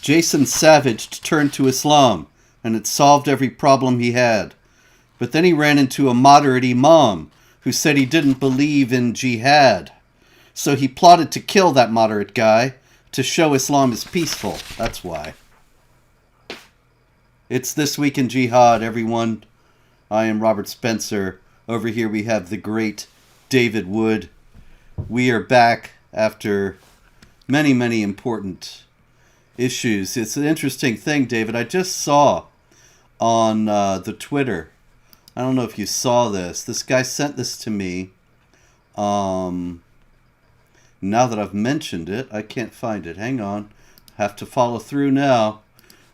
Jason Savage turned to Islam, and it solved every problem he had. But then he ran into a moderate imam who said he didn't believe in jihad. So he plotted to kill that moderate guy to show Islam is peaceful. That's why. It's This Week in Jihad, everyone. I am Robert Spencer. Over here we have the great David Wood. We are back after many, many important issues. It's an interesting thing, David. I just saw on the Twitter. I don't know if you saw this. This guy sent this to me. Now that I've mentioned it, I can't find it. Hang on. Have to follow through now.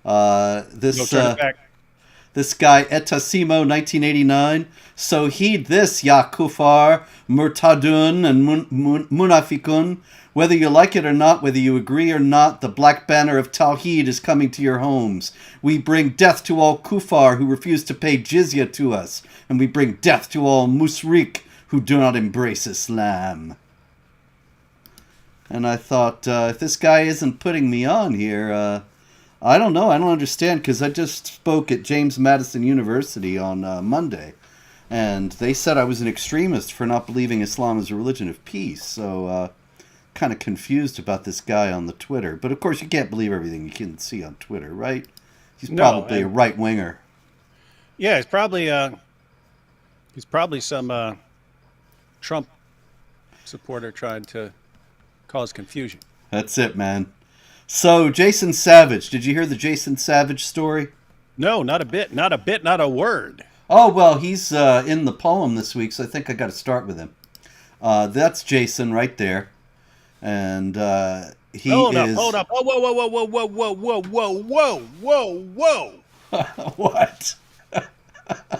This guy, Etasimo, 1989. So heed this, Ya Kufar, Murtadun, and Munafikun. Whether you like it or not, whether you agree or not, the black banner of Tawheed is coming to your homes. We bring death to all Kufar who refuse to pay jizya to us. And we bring death to all Musrik who do not embrace Islam. And I thought, if this guy isn't putting me on here, I don't know. I don't understand, because I just spoke at James Madison University on Monday. And they said I was an extremist for not believing Islam is a religion of peace. So, kind of confused about this guy on the Twitter. But of course, you can't believe everything you can see on Twitter, right? He's probably a right-winger. Yeah, he's probably some Trump supporter trying to cause confusion. That's it, man. So, Jason Savage. Did you hear the Jason Savage story? No, not a bit. Not a word. Oh, well, he's in the poem this week, so I think I got to start with him. That's Jason right there. And hold up. Oh, whoa. What?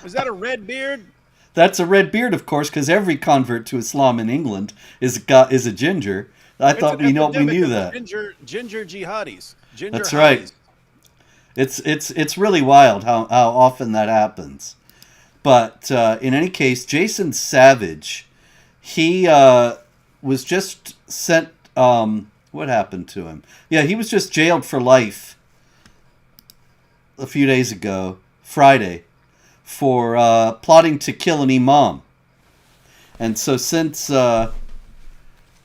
Is that a red beard? That's a red beard, of course, because every convert to Islam in England is a ginger. I thought we knew that. Ginger jihadis. That's right. It's really wild how often that happens. But in any case, Jason Savage, he was just sent. What happened to him? Yeah, he was just jailed for life a few days ago, Friday, for plotting to kill an imam. And so since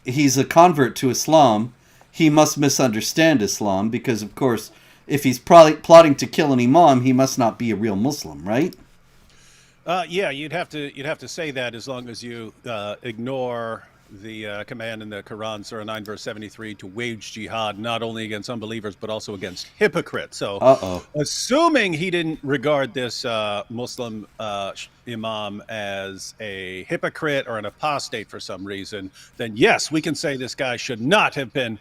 he's a convert to Islam, he must misunderstand Islam, because, of course, if he's plotting to kill an imam, he must not be a real Muslim, right? Yeah, you'd have to say that, as long as you ignore the command in the Quran, Surah 9, verse 73, to wage jihad not only against unbelievers but also against hypocrites. So, assuming he didn't regard this Muslim imam as a hypocrite or an apostate for some reason, then yes, we can say this guy should not have been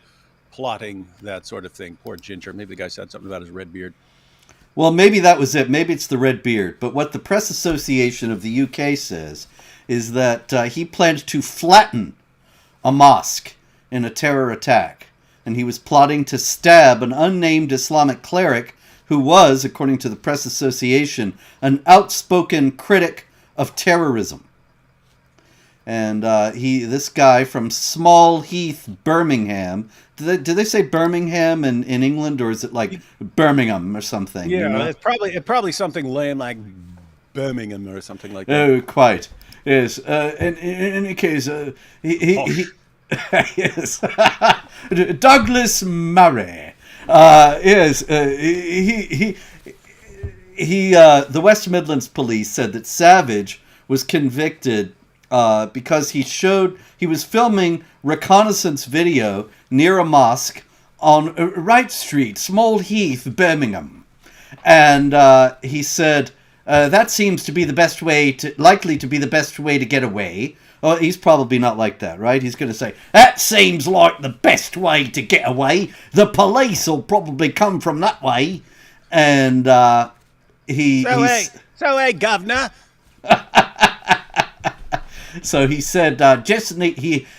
plotting that sort of thing. Poor Ginger. Maybe the guy said something about his red beard. Well, maybe that was it. Maybe it's the red beard. But what the Press Association of the UK says is that he planned to flatten a mosque in a terror attack. And he was plotting to stab an unnamed Islamic cleric who was, according to the Press Association, an outspoken critic of terrorism. And this guy from Small Heath, Birmingham. Did they say Birmingham in England, or is it like Birmingham or something? Yeah, you know? it's probably something lame like Birmingham or something like that. Oh, quite. Yes. In any case, he yes. Douglas Murray. Yes. The West Midlands Police said that Savage was convicted because he was filming reconnaissance video near a mosque on Wright Street, Small Heath, Birmingham, and he said that seems to be likely to be the best way to get away. Oh, he's probably not like that, right? He's going to say, that seems like the best way to get away. The police will probably come from that way. And hey, governor. So he said,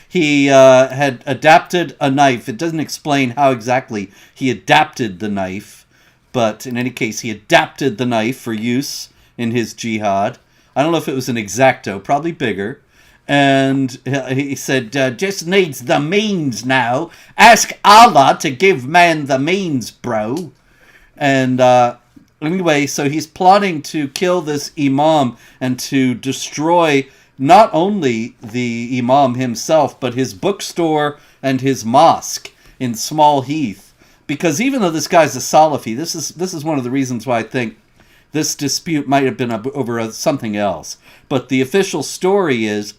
he had adapted a knife. It doesn't explain how exactly he adapted the knife. But in any case, he adapted the knife for use in his jihad. I don't know if it was an X-Acto, probably bigger. And he said, just needs the means now. Ask Allah to give man the means, bro. And anyway, so he's plotting to kill this imam and to destroy not only the imam himself, but his bookstore and his mosque in Small Heath. Because even though this guy's a Salafi, this is one of the reasons why I think this dispute might have been over something else. But the official story is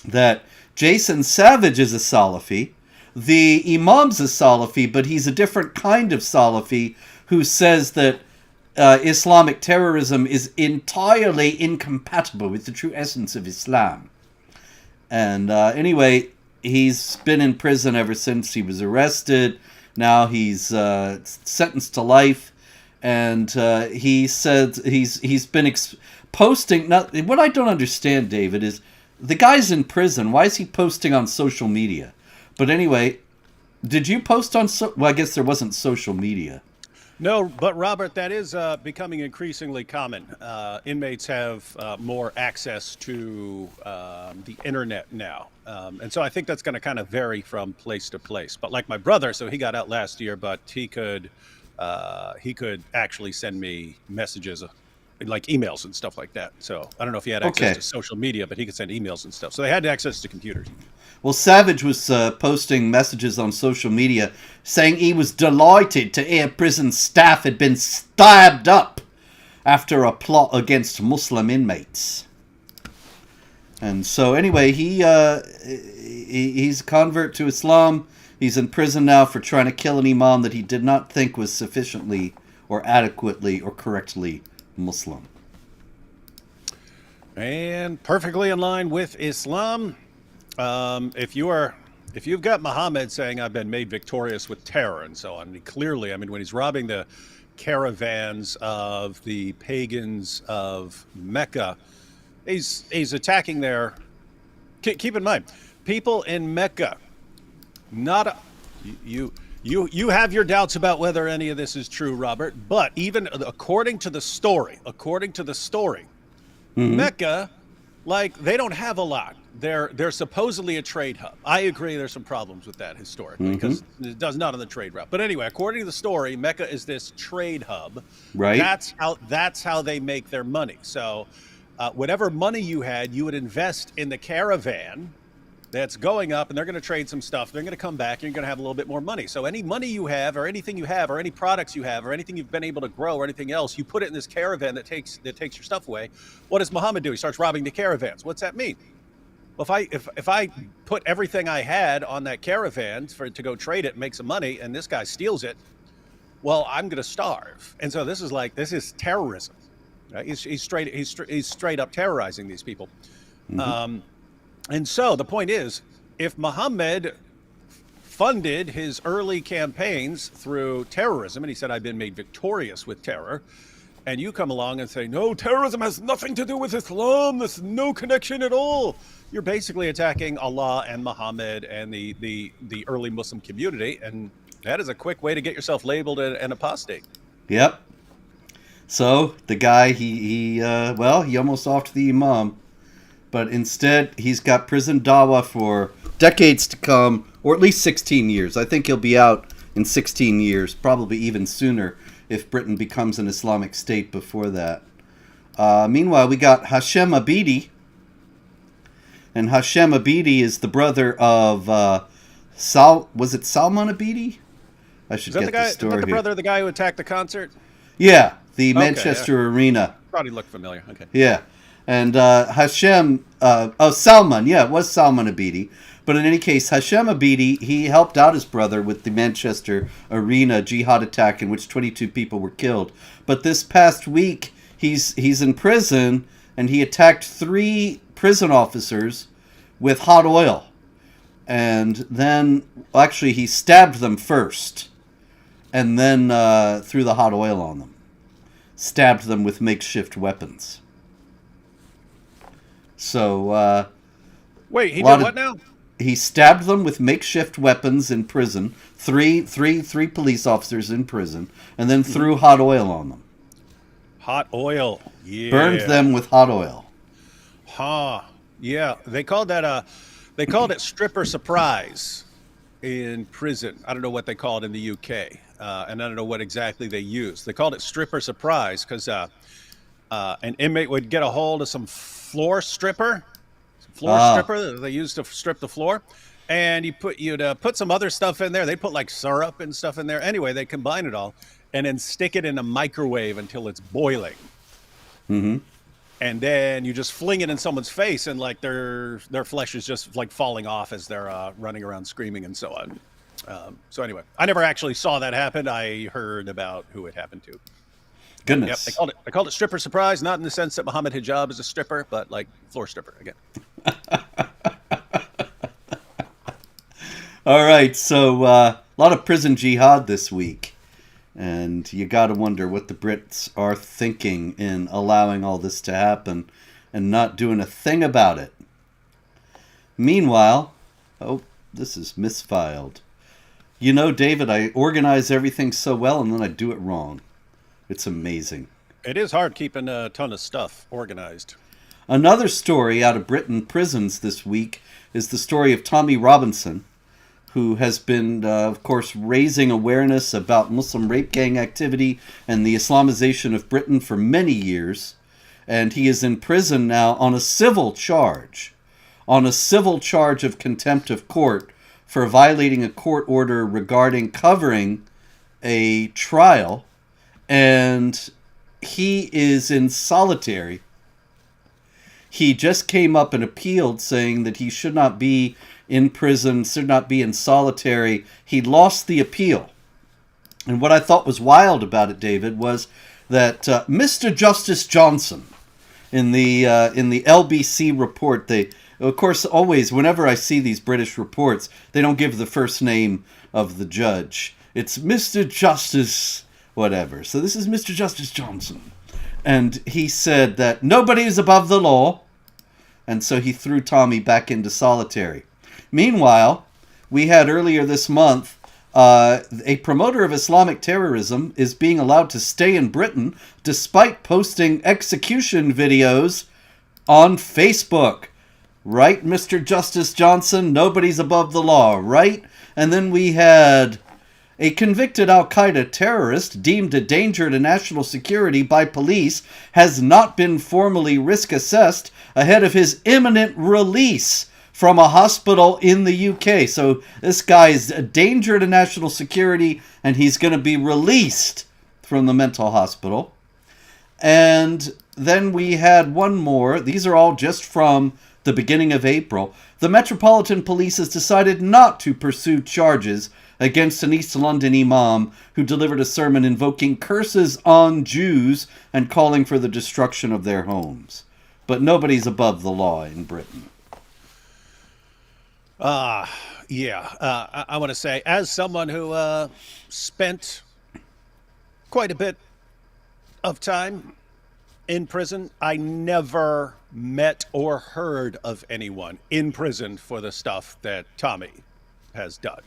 that Jason Savage is a Salafi. The imam's a Salafi, but he's a different kind of Salafi who says that Islamic terrorism is entirely incompatible with the true essence of Islam. And anyway, he's been in prison ever since he was arrested. Now he's sentenced to life. And he said he's been posting. Now, what I don't understand, David, is the guy's in prison. Why is he posting on social media? But anyway, did you post on... Well, I guess there wasn't social media. No, but Robert, that is becoming increasingly common. Inmates have more access to the internet now. And so I think that's going to kind of vary from place to place. But like my brother, so he got out last year, but he could actually send me messages like emails and stuff like that. So I don't know if he had access to social media, but he could send emails and stuff. So they had access to computers. Well, Savage was posting messages on social media saying he was delighted to hear prison staff had been stabbed up after a plot against Muslim inmates. And so anyway, he's a convert to Islam. He's in prison now for trying to kill an imam that he did not think was sufficiently or adequately or correctly Muslim. And perfectly in line with Islam. If you've got Muhammad saying I've been made victorious with terror and so on, and clearly, I mean, when he's robbing the caravans of the pagans of Mecca, he's attacking their. Keep in mind, people in Mecca. You have your doubts about whether any of this is true, Robert. But even according to the story, Mecca, like, they don't have a lot. They're supposedly a trade hub. I agree there's some problems with that historically because it does not on the trade route. But anyway, according to the story, Mecca is this trade hub. Right. That's how they make their money. So whatever money you had, you would invest in the caravan that's going up, and they're going to trade some stuff. They're going to come back, and you're going to have a little bit more money. So any money you have, or anything you have, or any products you have, or anything you've been able to grow, or anything else, you put it in this caravan that takes your stuff away. What does Muhammad do? He starts robbing the caravans. What's that mean? Well, if I put everything I had on that caravan to go trade it and make some money, and this guy steals it, well, I'm going to starve. And so this is terrorism. Right? He's straight up terrorizing these people. And so the point is, if Muhammad funded his early campaigns through terrorism, and he said, I've been made victorious with terror, and you come along and say, no, terrorism has nothing to do with Islam, there's no connection at all, you're basically attacking Allah and Muhammad and the early Muslim community, and that is a quick way to get yourself labeled an apostate. Yep. So the guy, he almost offed the imam. But instead, he's got prison dawah for decades to come, or at least 16 years. I think he'll be out in 16 years, probably even sooner, if Britain becomes an Islamic state before that. Meanwhile, we got Hashem Abidi. And Hashem Abidi is the brother of was it Salman Abidi? I should get the story. Is that the brother of the guy who attacked the concert? Yeah, the Manchester Arena. Probably looked familiar. Okay. Yeah. And Hashem, Salman, it was Salman Abidi. But in any case, Hashem Abidi, he helped out his brother with the Manchester Arena jihad attack in which 22 people were killed. But this past week, he's in prison, and he attacked 3 prison officers with hot oil. And then, actually, he stabbed them first, and then threw the hot oil on them. Stabbed them with makeshift weapons. So, wait, he did what now? He stabbed them with makeshift weapons in prison. Three police officers in prison, and then threw hot oil on them. Hot oil, yeah. Burned them with hot oil. Huh. Yeah, they called it stripper surprise in prison. I don't know what they call it in the UK, and I don't know what exactly they use. They called it stripper surprise because an inmate would get a hold of some floor Ah, stripper that they used to strip the floor, and you'd put some other stuff in there. They put like syrup and stuff in there. Anyway, they combine it all and then stick it in a microwave until it's boiling, mm-hmm. and then you just fling it in someone's face, and like their flesh is just like falling off as they're running around screaming and so on. So anyway, I never actually saw that happen. I heard about who it happened to. Yep, Goodness. they called it stripper surprise, not in the sense that Mohammed Hijab is a stripper, but like floor stripper again. All right, so a lot of prison jihad this week. And you got to wonder what the Brits are thinking in allowing all this to happen and not doing a thing about it. Meanwhile, oh, this is misfiled. You know, David, I organize everything so well and then I do it wrong. It's amazing. It is hard keeping a ton of stuff organized. Another story out of Britain prisons this week is the story of Tommy Robinson, who has been, of course, raising awareness about Muslim rape gang activity and the Islamization of Britain for many years. And he is in prison now on a civil charge of contempt of court for violating a court order regarding covering a trial. And he is in solitary. He just came up and appealed saying that he should not be in prison, should not be in solitary. He lost the appeal. And what I thought was wild about it, David, was that Mr. Justice Johnson, in the LBC report, they, of course, always, whenever I see these British reports, they don't give the first name of the judge. It's Mr. Justice whatever. So this is Mr. Justice Johnson. And he said that nobody is above the law. And so he threw Tommy back into solitary. Meanwhile, we had earlier this month, a promoter of Islamic terrorism is being allowed to stay in Britain despite posting execution videos on Facebook. Right, Mr. Justice Johnson? Nobody's above the law, right? And then we had a convicted al-Qaeda terrorist deemed a danger to national security by police has not been formally risk assessed ahead of his imminent release from a hospital in the UK. So this guy is a danger to national security and he's going to be released from the mental hospital. And then we had one more. These are all just from the beginning of April. The Metropolitan Police has decided not to pursue charges against an East London imam who delivered a sermon invoking curses on Jews and calling for the destruction of their homes. But nobody's above the law in Britain. I want to say, as someone who spent quite a bit of time in prison, I never met or heard of anyone in prison for the stuff that Tommy has done.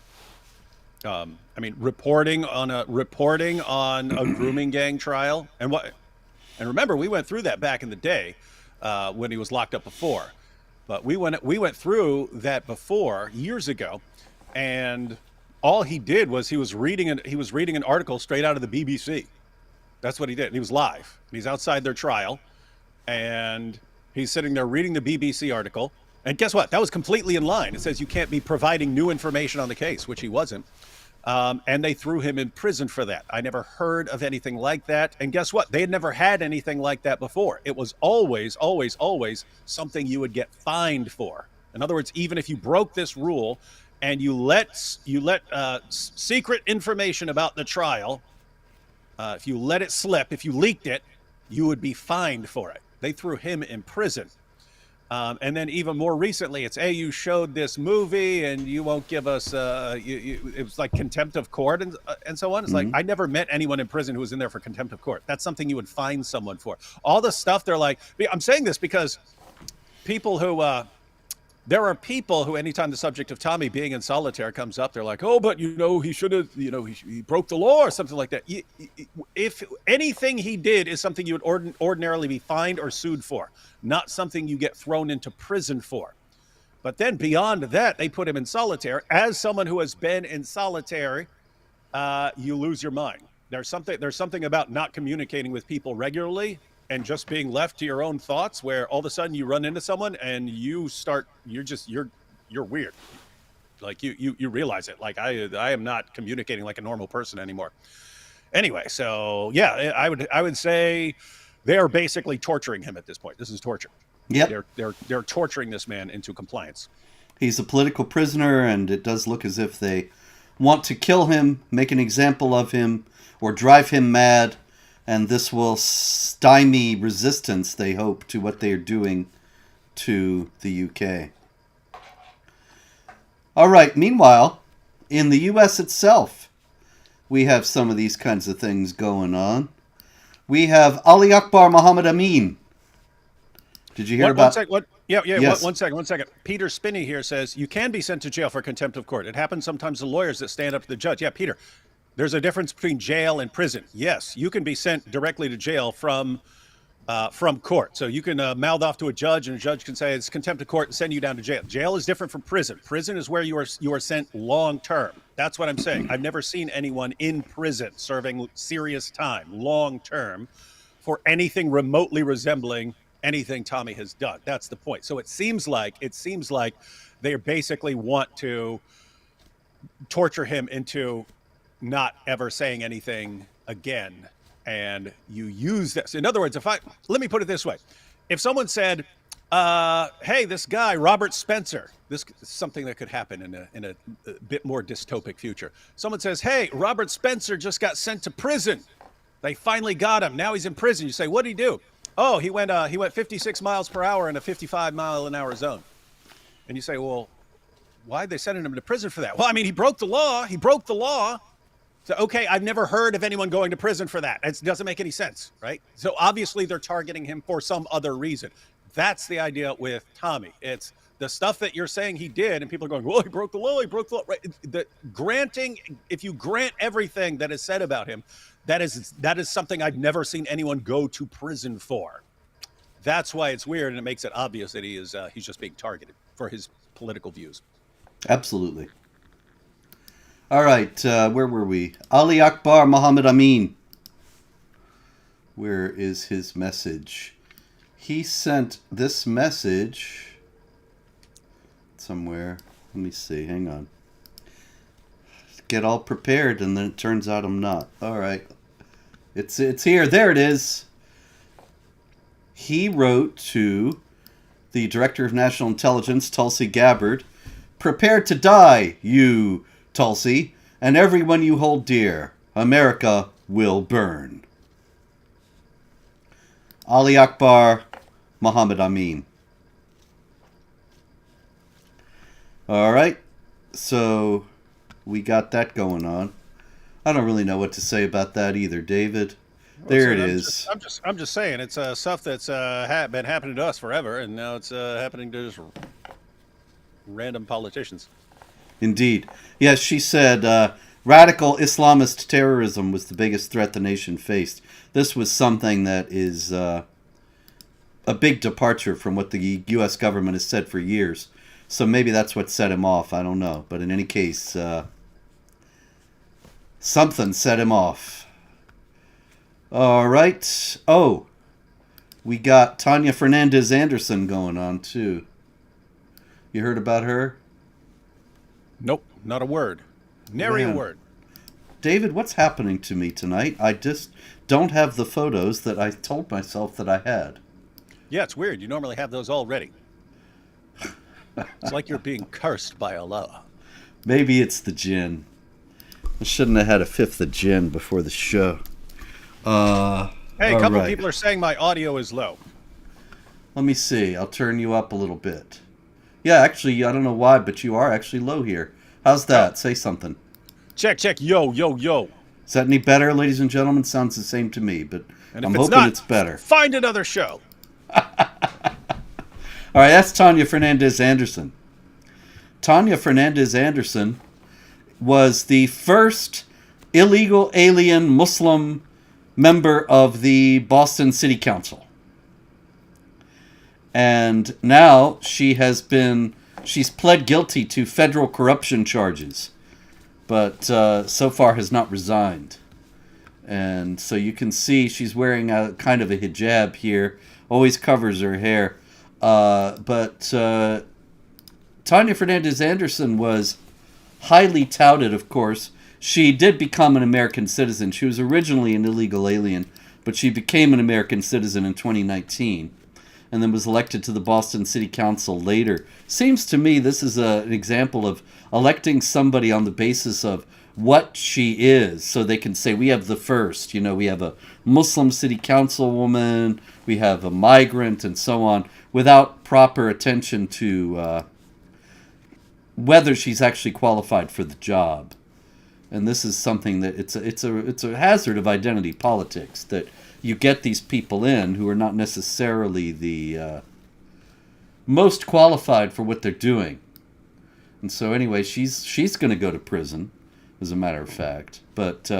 I mean, reporting on a grooming gang trial, and remember, we went through that back in the day when he was locked up before. But we went through that before years ago, and all he did was he was reading an article straight out of the BBC. That's what he did. He was live. He's outside their trial, and he's sitting there reading the BBC article. And guess what? That was completely in line. It says you can't be providing new information on the case, which he wasn't. And they threw him in prison for that. I never heard of anything like that. And guess what? They had never had anything like that before. It was always, always, always something you would get fined for. In other words, even if you broke this rule and you let secret information about the trial, if you let it slip, if you leaked it, you would be fined for it. They threw him in prison. And then even more recently, it's, hey, you showed this movie and you won't give us, it was like contempt of court and so on. It's like, I never met anyone in prison who was in there for contempt of court. That's something you would fine someone for. All the stuff they're like, I'm saying this because people who There are people who, anytime the subject of Tommy being in solitary comes up, they're like, "Oh, but he should have, he broke the law or something like that." If anything he did is something you would ordinarily be fined or sued for, not something you get thrown into prison for. But then beyond that, they put him in solitary. As someone who has been in solitary, you lose your mind. There's something about not communicating with people regularly and just being left to your own thoughts, where all of a sudden you run into someone and you're weird. Like you realize it. Like I am not communicating like a normal person anymore. Anyway, so yeah, I would say they are basically torturing him at this point. This is torture. Yep. They're torturing this man into compliance. He's a political prisoner, and it does look as if they want to kill him, make an example of him, or drive him mad. And this will stymie resistance, they hope, to what they are doing to the UK. All right, meanwhile, in the US itself, we have some of these kinds of things going on. We have Ali Akbar Muhammad Amin. Did you hear about... Yes. One second. Peter Spinney here says, you can be sent to jail for contempt of court. It happens sometimes to lawyers that stand up to the judge. Yeah, Peter, there's a difference between jail and prison. Yes, you can be sent directly to jail from court. So you can mouth off to a judge, and a judge can say it's contempt of court and send you down to jail. Jail is different from prison. Prison is where you are sent long term. That's what I'm saying. I've never seen anyone in prison serving serious time, long term, for anything remotely resembling anything Tommy has done. That's the point. So it seems like they basically want to torture him into not ever saying anything again. And you use this. In other words, let me put it this way. If someone said, hey, this guy, Robert Spencer, this is something that could happen in a bit more dystopic future. Someone says, hey, Robert Spencer just got sent to prison. They finally got him. Now he's in prison. You say, what did he do? Oh, he went 56 miles per hour in a 55-mile-an-hour zone. And you say, well, why'd they send him to prison for that? Well, I mean, he broke the law. So, okay, I've never heard of anyone going to prison for that. It doesn't make any sense, right? So obviously they're targeting him for some other reason. That's the idea with Tommy. It's the stuff that you're saying he did, and people are going, well, he broke the law. Right? If you grant everything that is said about him, that is something I've never seen anyone go to prison for. That's why it's weird, and it makes it obvious that he's just being targeted for his political views. Absolutely. All right, where were we? Ali Akbar Muhammad Amin. Where is his message? He sent this message somewhere. Let me see. Hang on. Get all prepared, and then it turns out I'm not. All right. It's here. There it is. He wrote to the Director of National Intelligence, Tulsi Gabbard, prepare to die, you Tulsi, and everyone you hold dear. America will burn. Ali Akbar Muhammad Amin. All right, so we got that going on. I don't really know what to say about that either, David. There it is. I'm just saying, it's stuff that's been happening to us forever, and now it's happening to just random politicians. Indeed. Yes, she said radical Islamist terrorism was the biggest threat the nation faced. This was something that is a big departure from what the U.S. government has said for years. So maybe that's what set him off. I don't know. But in any case, something set him off. All right. Oh, we got Tanya Fernandez Anderson going on, too. You heard about her? Nope, not a word. Nary a word. David, what's happening to me tonight? I just don't have the photos that I told myself that I had. Yeah, it's weird. You normally have those all ready. It's like you're being cursed by Allah. Maybe it's the gin. I shouldn't have had a fifth of gin before the show. Hey, a couple of people are saying my audio is low. Let me see. I'll turn you up a little bit. Yeah, actually, I don't know why, but you are actually low here. How's that? Say something. Check. Yo. Is that any better, ladies and gentlemen? Sounds the same to me, but I'm hoping it's better. Find another show. All right, that's Tanya Fernandez Anderson. Tanya Fernandez Anderson was the first illegal alien Muslim member of the Boston City Council. And now she's pled guilty to federal corruption charges, but so far has not resigned. And so you can see she's wearing a kind of a hijab here, always covers her hair. But Tanya Fernandez Anderson was highly touted, of course. She did become an American citizen. She was originally an illegal alien, but she became an American citizen in 2019 and then was elected to the Boston City Council later. Seems to me this is an example of electing somebody on the basis of what she is, so they can say, we have the first. You know, we have a Muslim city councilwoman, we have a migrant, and so on, without proper attention to whether she's actually qualified for the job. And this is something that it's a hazard of identity politics, that you get these people in who are not necessarily the most qualified for what they're doing. And so anyway, she's going to go to prison, as a matter of fact. But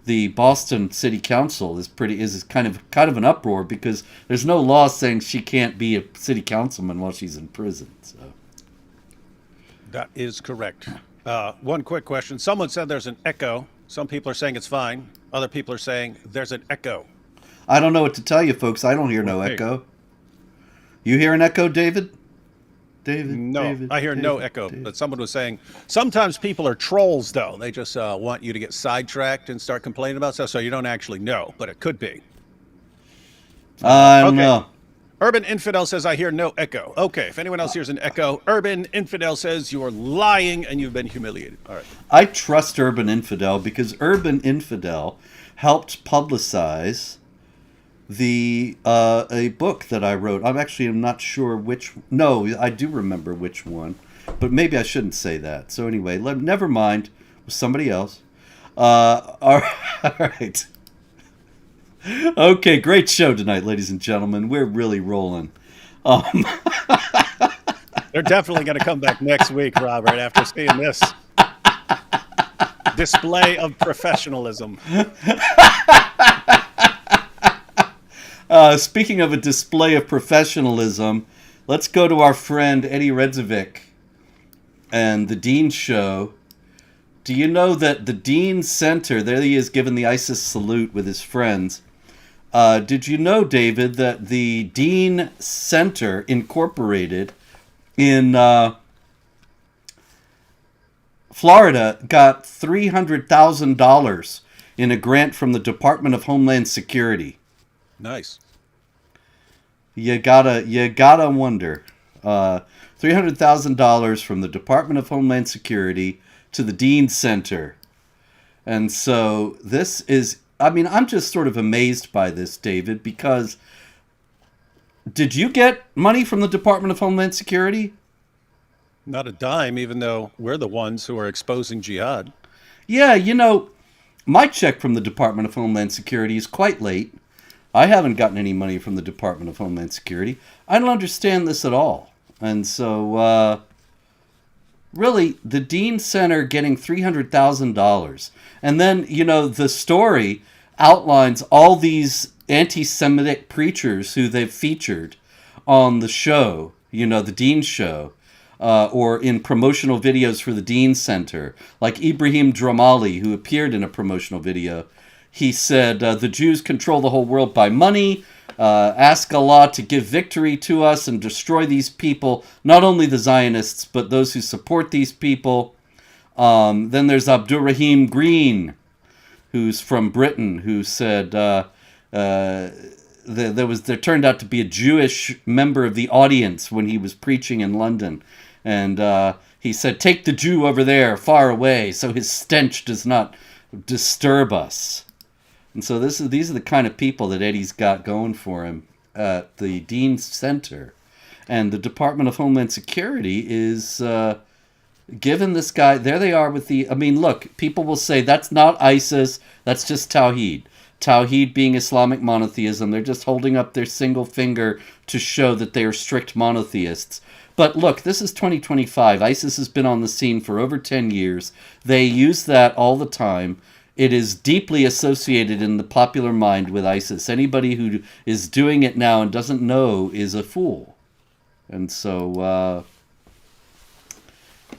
the Boston City Council is kind of an uproar, because there's no law saying she can't be a city councilman while she's in prison. So That is correct. One quick question. Someone said there's an echo. Some people are saying it's fine. Other people are saying there's an echo. I don't know what to tell you, folks. I don't hear no echo. You hear an echo, David? No, David, I hear no echo. But someone was saying sometimes people are trolls, though. They just want you to get sidetracked and start complaining about stuff, so you don't actually know, but it could be. I don't know. Urban Infidel says, I hear no echo. Okay, if anyone else hears an echo, Urban Infidel says you are lying and you've been humiliated. All right. I trust Urban Infidel because Urban Infidel helped publicize a book that I wrote. I'm not sure which. No, I do remember which one, but maybe I shouldn't say that. So anyway, never mind. It was somebody else. All right. Okay, great show tonight, ladies and gentlemen. We're really rolling. They're definitely going to come back next week, Robert, after seeing this display of professionalism. Speaking of a display of professionalism, let's go to our friend Eddie Redzovic and the Dean Show. Do you know that the Dean Center, there he is giving the ISIS salute with his friends. Did you know, David, that the Dean Center Incorporated in Florida got $300,000 in a grant from the Department of Homeland Security? Nice. You gotta wonder. $300,000 from the Department of Homeland Security to the Dean Center. And so this is, I'm just sort of amazed by this, David, because did you get money from the Department of Homeland Security? Not a dime, even though we're the ones who are exposing jihad. Yeah, my check from the Department of Homeland Security is quite late. I haven't gotten any money from the Department of Homeland Security. I don't understand this at all. And so, really, the Dean Center getting $300,000. And then, the story outlines all these anti-Semitic preachers who they've featured on the show, the Dean Show, or in promotional videos for the Dean Center, like Ibrahim Dramali, who appeared in a promotional video. He said, the Jews control the whole world by money. Ask Allah to give victory to us and destroy these people, not only the Zionists, but those who support these people. Then there's Abdurrahim Green, who's from Britain, who said there turned out to be a Jewish member of the audience when he was preaching in London. And he said, take the Jew over there, far away, so his stench does not disturb us. And so these are the kind of people that Eddie's got going for him at the Dean Center. And the Department of Homeland Security is giving this guy, there they are with look, people will say that's not ISIS, that's just Tawhid. Tawhid being Islamic monotheism. They're just holding up their single finger to show that they are strict monotheists. But look, this is 2025. ISIS has been on the scene for over 10 years. They use that all the time. It is deeply associated in the popular mind with ISIS. Anybody who is doing it now and doesn't know is a fool. And so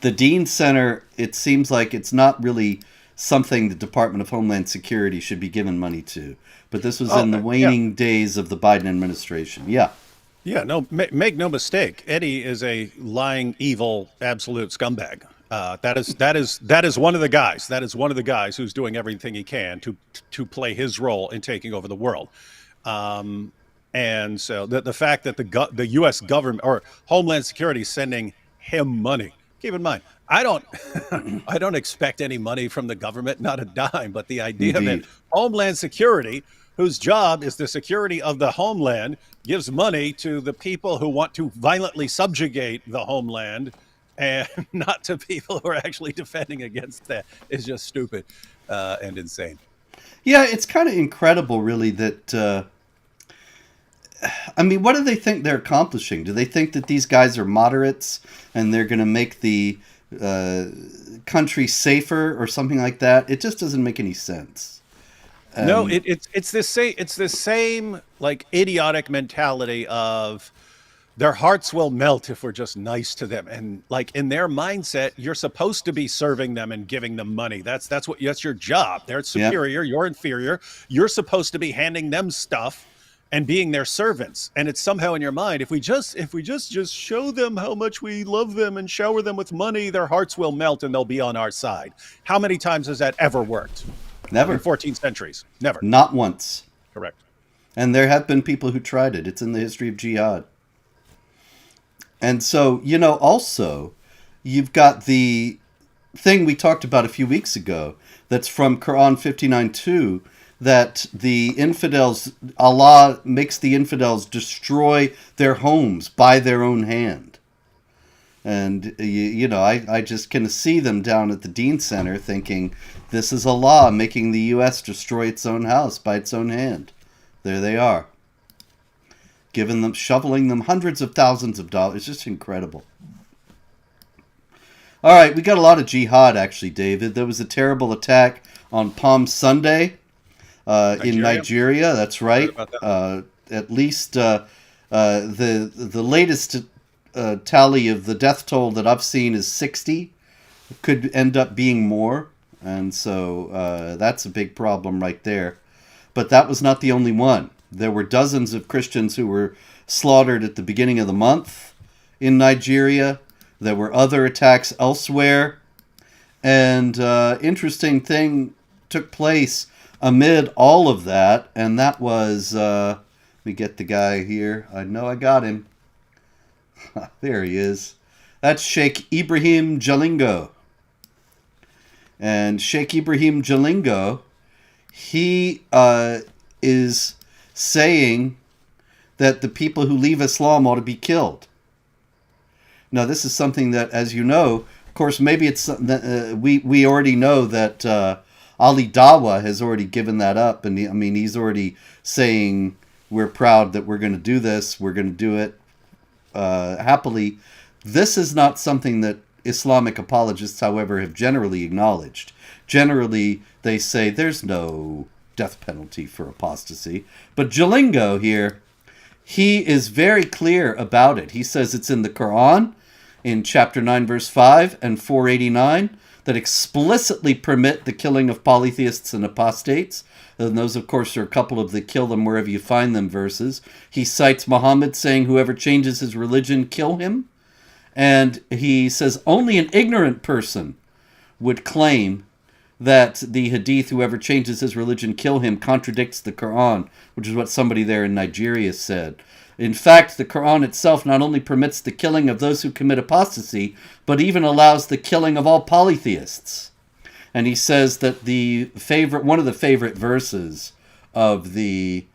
the Dean Center, it seems like it's not really something the Department of Homeland Security should be given money to. But this was in the waning days of the Biden administration. Yeah. Yeah, no, make no mistake. Eddie is a lying, evil, absolute scumbag. That is one of the guys. That is one of the guys who's doing everything he can to play his role in taking over the world. And so the fact that the U.S. government or Homeland Security is sending him money. Keep in mind, I don't expect any money from the government, not a dime. But the idea that Homeland Security, whose job is the security of the homeland, gives money to the people who want to violently subjugate the homeland and not to people who are actually defending against that is just stupid and insane. Yeah, it's kind of incredible, really, that... I mean, what do they think they're accomplishing? Do they think that these guys are moderates and they're going to make the country safer or something like that? It just doesn't make any sense. No, it's the same like idiotic mentality of their hearts will melt if we're just nice to them, and like in their mindset, you're supposed to be serving them and giving them money. That's your job. They're superior, you're inferior. You're supposed to be handing them stuff and being their servants. And it's somehow in your mind, if we just show them how much we love them and shower them with money, their hearts will melt and they'll be on our side. How many times has that ever worked? Never. In 14 centuries. Never. Not once. Correct. And there have been people who tried it. It's in the history of jihad. And so, also, you've got the thing we talked about a few weeks ago that's from Quran 59:2, that the infidels, Allah makes the infidels destroy their homes by their own hand. And, I just kind of see them down at the Dean Center thinking, this is Allah making the U.S. destroy its own house by its own hand. There they are. Shoveling them hundreds of thousands of dollars. It's just incredible. All right, we got a lot of jihad, actually, David. There was a terrible attack on Palm Sunday in Nigeria. That's right. At least the latest tally of the death toll that I've seen is 60. It could end up being more. And so that's a big problem right there. But that was not the only one. There were dozens of Christians who were slaughtered at the beginning of the month in Nigeria. There were other attacks elsewhere. And interesting thing took place amid all of that. And that was, let me get the guy here. I know I got him. There he is. That's Sheikh Ibrahim Jalingo. And Sheikh Ibrahim Jalingo, he is saying that the people who leave Islam ought to be killed. Now, this is something that, as you know, of course, maybe it's we already know that Ali Dawa has already given that up, and he's already saying we're proud that we're going to do this, we're going to do it happily. This is not something that Islamic apologists, however, have generally acknowledged. Generally, they say there's no death penalty for apostasy. But Jalingo here, he is very clear about it. He says it's in the Quran, in chapter 9, verse 5 and 489, that explicitly permit the killing of polytheists and apostates. And those, of course, are a couple of the kill them wherever you find them verses. He cites Muhammad saying, whoever changes his religion, kill him. And he says only an ignorant person would claim that the hadith, whoever changes his religion, kill him, contradicts the Quran, which is what somebody there in Nigeria said. In fact, the Quran itself not only permits the killing of those who commit apostasy, but even allows the killing of all polytheists. And he says that one of the favorite verses of the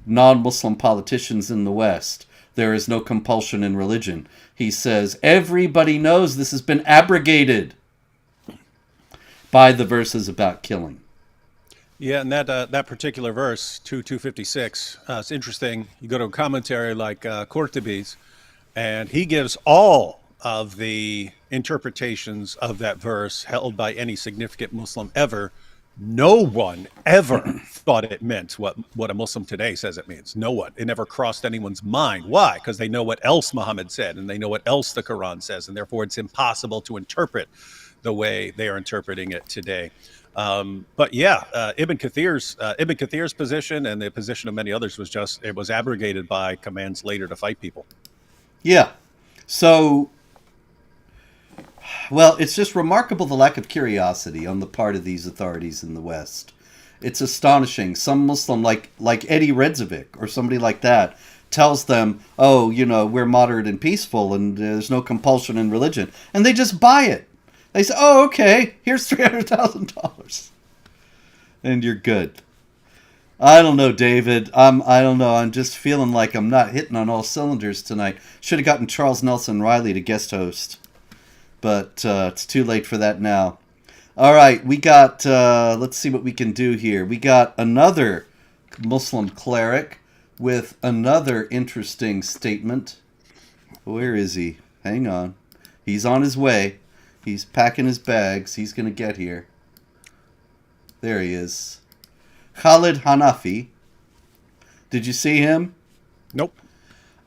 non-Muslim politicians in the West, there is no compulsion in religion. He says, everybody knows this has been abrogated by the verses about killing. Yeah, and that particular verse, 256, it's interesting. You go to a commentary like Corteby's, and he gives all of the interpretations of that verse held by any significant Muslim ever. No one ever thought it meant what a Muslim today says it means. No one. It never crossed anyone's mind. Why? Because they know what else Muhammad said, and they know what else the Quran says, and therefore it's impossible to interpret the way they are interpreting it today. But yeah, Ibn Kathir's position and the position of many others was just it was abrogated by commands later to fight people. Yeah. So, well, it's just remarkable the lack of curiosity on the part of these authorities in the West. It's astonishing. Some Muslim, like Eddie Redzovic or somebody like that, tells them, "Oh, we're moderate and peaceful, and there's no compulsion in religion," and they just buy it. They say, "Oh, okay, here's $300,000, and you're good." I don't know, David. I don't know. I'm just feeling like I'm not hitting on all cylinders tonight. Should have gotten Charles Nelson Riley to guest host, but it's too late for that now. All right, we got. Let's see what we can do here. We got another Muslim cleric with another interesting statement. Where is he? Hang on. He's on his way. He's packing his bags. He's going to get here. There he is. Khalid Hanafi. Did you see him? Nope.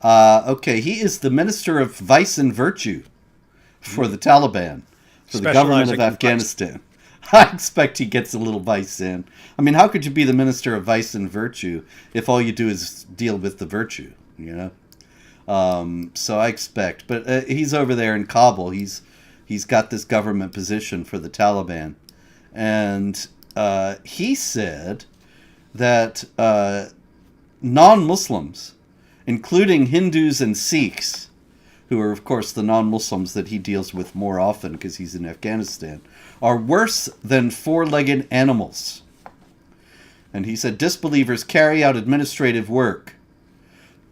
Okay, he is the Minister of Vice and Virtue for the Taliban, for the government of Afghanistan. I expect he gets a little vice in. I mean, how could you be the Minister of Vice and Virtue if all you do is deal with the virtue, So I expect. But he's over there in Kabul. He's got this government position for the Taliban. And he said that non-Muslims, including Hindus and Sikhs, who are, of course, the non-Muslims that he deals with more often because he's in Afghanistan, are worse than four-legged animals. And he said disbelievers carry out administrative work.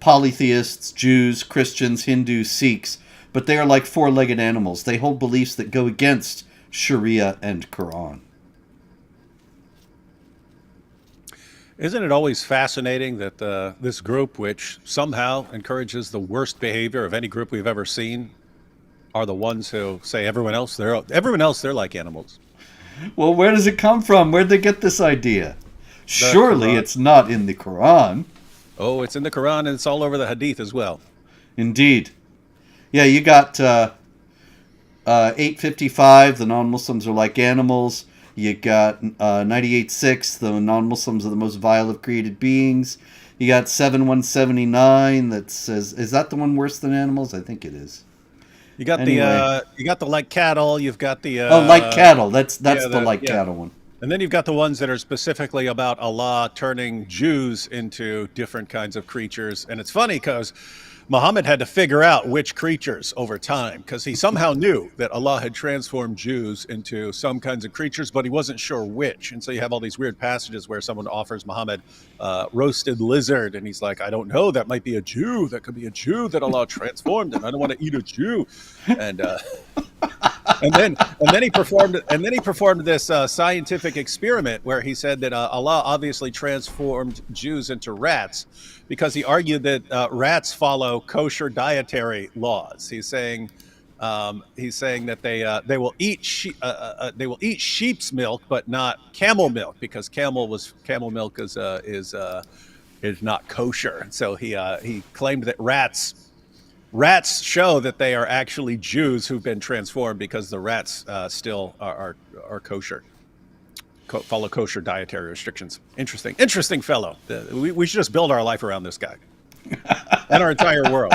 Polytheists, Jews, Christians, Hindus, Sikhs, but they are like four-legged animals. They hold beliefs that go against Sharia and Quran. Isn't it always fascinating that this group, which somehow encourages the worst behavior of any group we've ever seen, are the ones who say everyone else they're like animals? Well, where does it come from? Where'd they get this idea? Surely it's not in the Quran. Oh, it's in the Quran, and it's all over the Hadith as well. Indeed. Yeah, you got 855, the non-Muslims are like animals. You got 98.6, the non-Muslims are the most vile of created beings. You got 7179 that says, is that the one worse than animals? I think it is. You got the like cattle. You've got the like cattle. That's the like cattle one. And then you've got the ones that are specifically about Allah turning Jews into different kinds of creatures. And it's funny because Muhammad had to figure out which creatures over time, because he somehow knew that Allah had transformed Jews into some kinds of creatures, but he wasn't sure which. And so you have all these weird passages where someone offers Muhammad roasted lizard, and he's like, I don't know, that might be a Jew. That could be a Jew that Allah transformed, and I don't want to eat a Jew. And then he performed this scientific experiment where he said that Allah obviously transformed Jews into rats, because he argued that rats follow kosher dietary laws. He's saying that they will eat sheep's milk, but not camel milk, because camel milk is not kosher. So he claimed that rats show that they are actually Jews who've been transformed, because the rats still are kosher. Follow kosher dietary restrictions. Interesting fellow. We should just build our life around this guy and our entire world,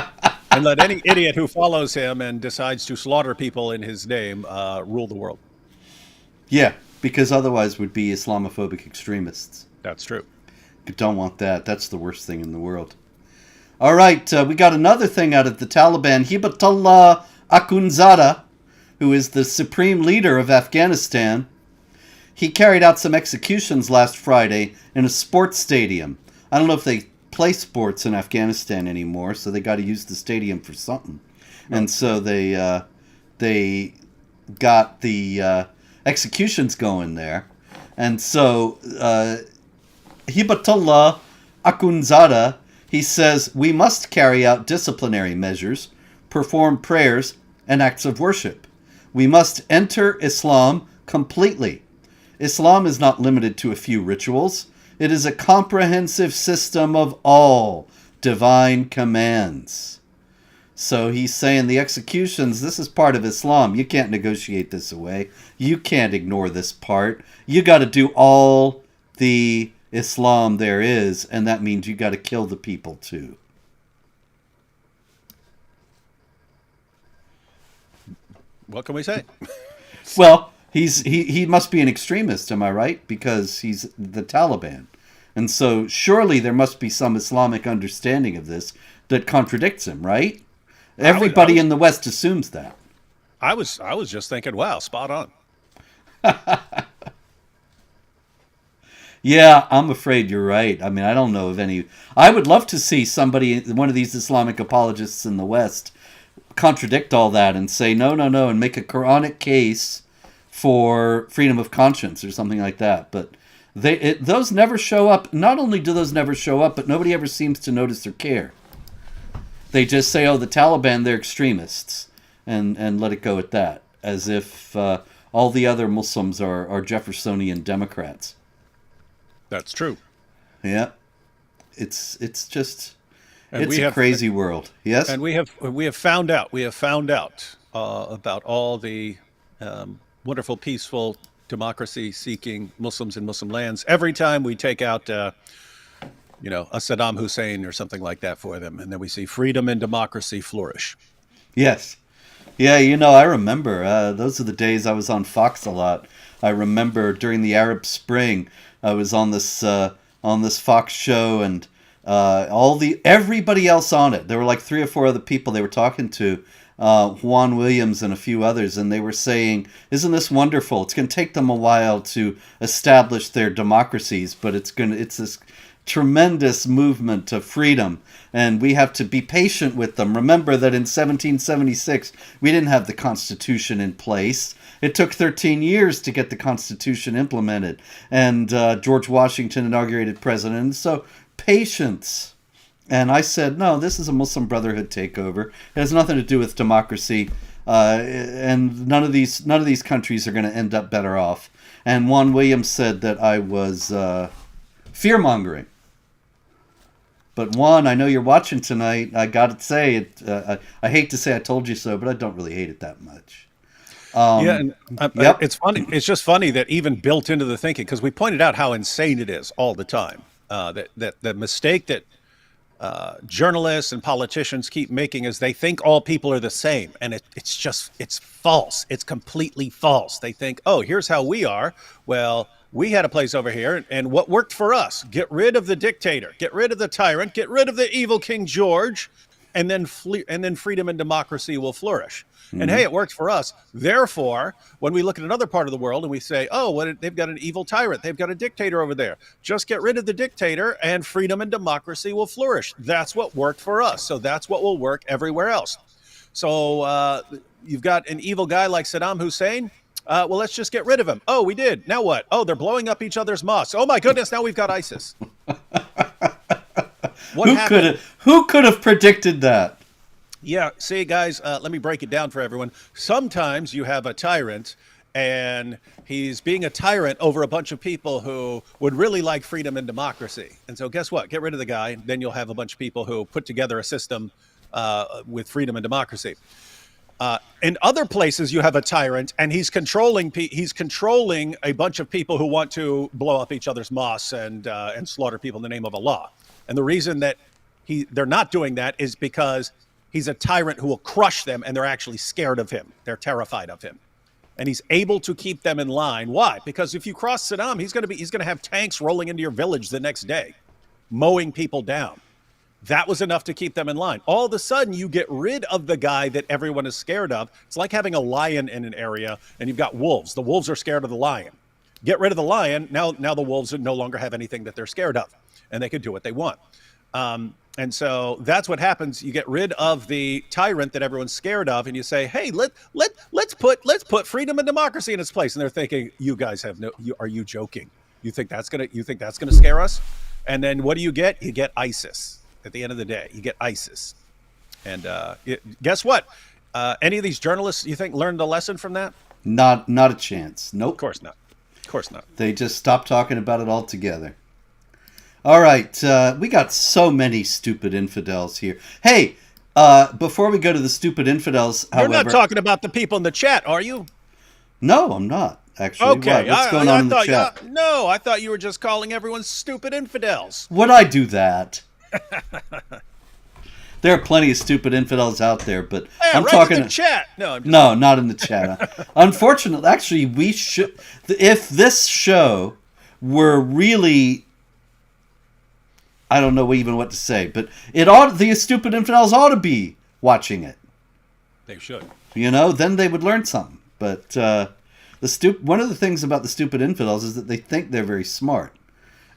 and let any idiot who follows him and decides to slaughter people in his name rule the world. Yeah, because otherwise would be Islamophobic extremists. That's true. You don't want that. That's the worst thing in the world. All right, we got another thing out of the Taliban. Hibatullah Akhundzada, who is the supreme leader of Afghanistan, he carried out some executions last Friday in a sports stadium. I don't know if they play sports in Afghanistan anymore, so they got to use the stadium for something. And so they got the executions going there. And so Hibatullah Akhundzada, he says, we must carry out disciplinary measures, perform prayers and acts of worship. We must enter Islam completely. Islam is not limited to a few rituals. It is a comprehensive system of all divine commands. So he's saying the executions, this is part of Islam. You can't negotiate this away. You can't ignore this part. You got to do all the Islam there is, and that means you got to kill the people too. What can we say? Well, he must be an extremist, am I right? Because he's the Taliban. And so surely there must be some Islamic understanding of this that contradicts him, right? Everybody in the West assumes that. I was just thinking, wow, spot on. Yeah, I'm afraid you're right. I mean, I don't know of any. I would love to see somebody, one of these Islamic apologists in the West, contradict all that and say no, and make a Quranic case for freedom of conscience or something like that. But those never show up. Not only do those never show up, but nobody ever seems to notice or care. They just say, oh, the Taliban, they're extremists, and let it go at that, as if all the other Muslims are Jeffersonian Democrats. That's true. Yeah. It's just... It's a crazy world. Yes, and we have found out about all the wonderful, peaceful, democracy-seeking Muslims in Muslim lands every time we take out, a Saddam Hussein or something like that for them, and then we see freedom and democracy flourish. Yes, yeah. I remember those are the days I was on Fox a lot. I remember during the Arab Spring, I was on this Fox show and. Everybody else on it. There were like 3 or 4 other people they were talking to, Juan Williams and a few others, and they were saying, "Isn't this wonderful? It's going to take them a while to establish their democracies, but it's this tremendous movement to freedom, and we have to be patient with them. Remember that in 1776 we didn't have the Constitution in place." It took 13 years to get the Constitution implemented, and George Washington inaugurated president. So patience. And I said, no, this is a Muslim Brotherhood takeover. It has nothing to do with democracy, and none of these countries are going to end up better off. And Juan Williams said that I was fear-mongering. But Juan, I know you're watching tonight. I got to say it. I hate to say I told you so, but I don't really hate it that much. Yep. It's funny. It's just funny that even built into the thinking, because we pointed out how insane it is all the time. That the mistake that journalists and politicians keep making is they think all people are the same, and it's false. It's completely false. They think, oh, here's how we are. Well, we had a place over here, and what worked for us? Get rid of the dictator, get rid of the tyrant, get rid of the evil King George, and then freedom and democracy will flourish. Mm-hmm. And hey, it worked for us. Therefore, when we look at another part of the world and we say, oh, they've got an evil tyrant, they've got a dictator over there, just get rid of the dictator and freedom and democracy will flourish. That's what worked for us. So that's what will work everywhere else. So you've got an evil guy like Saddam Hussein. Well, let's just get rid of him. Oh, we did. Now what? Oh, they're blowing up each other's mosques. Oh, my goodness. Now we've got ISIS. Who could have predicted that? Yeah. See, guys, let me break it down for everyone. Sometimes you have a tyrant and he's being a tyrant over a bunch of people who would really like freedom and democracy. And so guess what? Get rid of the guy. Then you'll have a bunch of people who put together a system with freedom and democracy. In other places, you have a tyrant, and he's controlling a bunch of people who want to blow up each other's mosques and slaughter people in the name of Allah. And the reason that they're not doing that is because he's a tyrant who will crush them, and they're actually scared of him. They're terrified of him, and he's able to keep them in line. Why? Because if you cross Saddam, he's going to have tanks rolling into your village the next day, mowing people down. That was enough to keep them in line. All of a sudden, you get rid of the guy that everyone is scared of. It's like having a lion in an area, and you've got wolves. The wolves are scared of the lion. Get rid of the lion. Now the wolves no longer have anything that they're scared of, and they can do what they want. And so that's what happens. You get rid of the tyrant that everyone's scared of, and you say, "Hey, let's put freedom and democracy in its place." And they're thinking, "You guys have no. Are you joking? You think that's gonna scare us?" And then what do you get? You get ISIS. At the end of the day, you get ISIS. And guess what? Any of these journalists, you think, learned a lesson from that? Not a chance. Nope. Of course not. Of course not. They just stopped talking about it altogether. All right, we got so many stupid infidels here. Hey, before we go to the stupid infidels, however... You're not talking about the people in the chat, are you? No, I'm not, actually. Okay. What's going on in the chat? No, I thought you were just calling everyone stupid infidels. Would I do that? There are plenty of stupid infidels out there, but I'm talking... in the chat. No, not in the chat. Unfortunately, actually, we should... If this show were really... I don't know even what to say, but these stupid infidels ought to be watching it. They should. Then they would learn something. But one of the things about the stupid infidels is that they think they're very smart,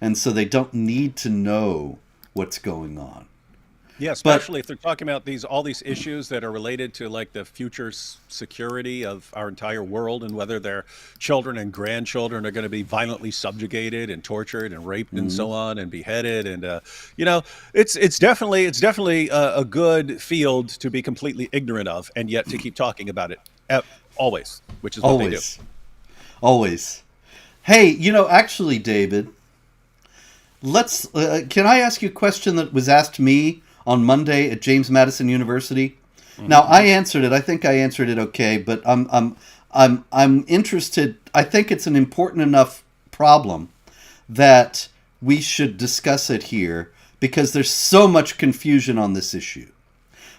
and so they don't need to know what's going on. Yeah, especially if they're talking about all these issues that are related to like the future security of our entire world, and whether their children and grandchildren are going to be violently subjugated and tortured and raped and so on and beheaded. And it's definitely a good field to be completely ignorant of, and yet to keep talking about it always, which is what they do. Always. Hey, actually, David, let's. Can I ask you a question that was asked me on Monday at James Madison University? Mm-hmm. Now, I answered it. I think I answered it okay, but I'm interested. I think it's an important enough problem that we should discuss it here, because there's so much confusion on this issue.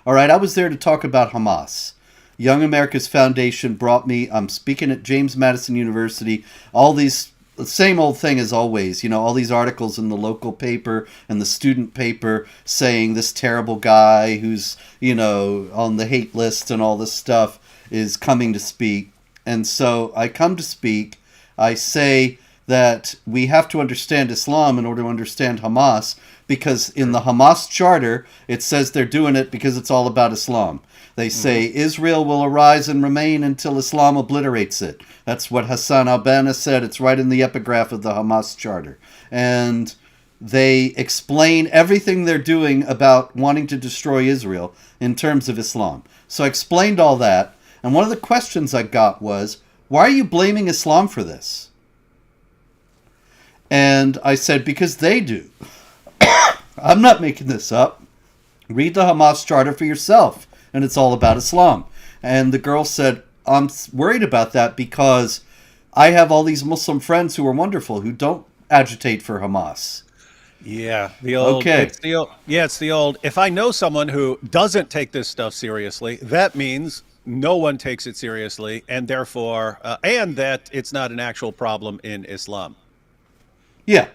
All right, I was there to talk about Hamas. Young America's Foundation brought me. I'm speaking at James Madison University. All these... The same old thing as always, all these articles in the local paper and the student paper saying this terrible guy who's, on the hate list and all this stuff is coming to speak. And so I come to speak. I say that we have to understand Islam in order to understand Hamas, because in the Hamas charter, it says they're doing it because it's all about Islam. They say Israel will arise and remain until Islam obliterates it. That's what Hassan al-Banna said. It's right in the epigraph of the Hamas charter. And they explain everything they're doing about wanting to destroy Israel in terms of Islam. So I explained all that. And one of the questions I got was, why are you blaming Islam for this? And I said, because they do. I'm not making this up. Read the Hamas charter for yourself. And it's all about Islam. And the girl said, I'm worried about that because I have all these Muslim friends who are wonderful, who don't agitate for Hamas. Yeah, the old. Okay. It's the old. If I know someone who doesn't take this stuff seriously, that means no one takes it seriously, and therefore, and that it's not an actual problem in Islam. Yeah.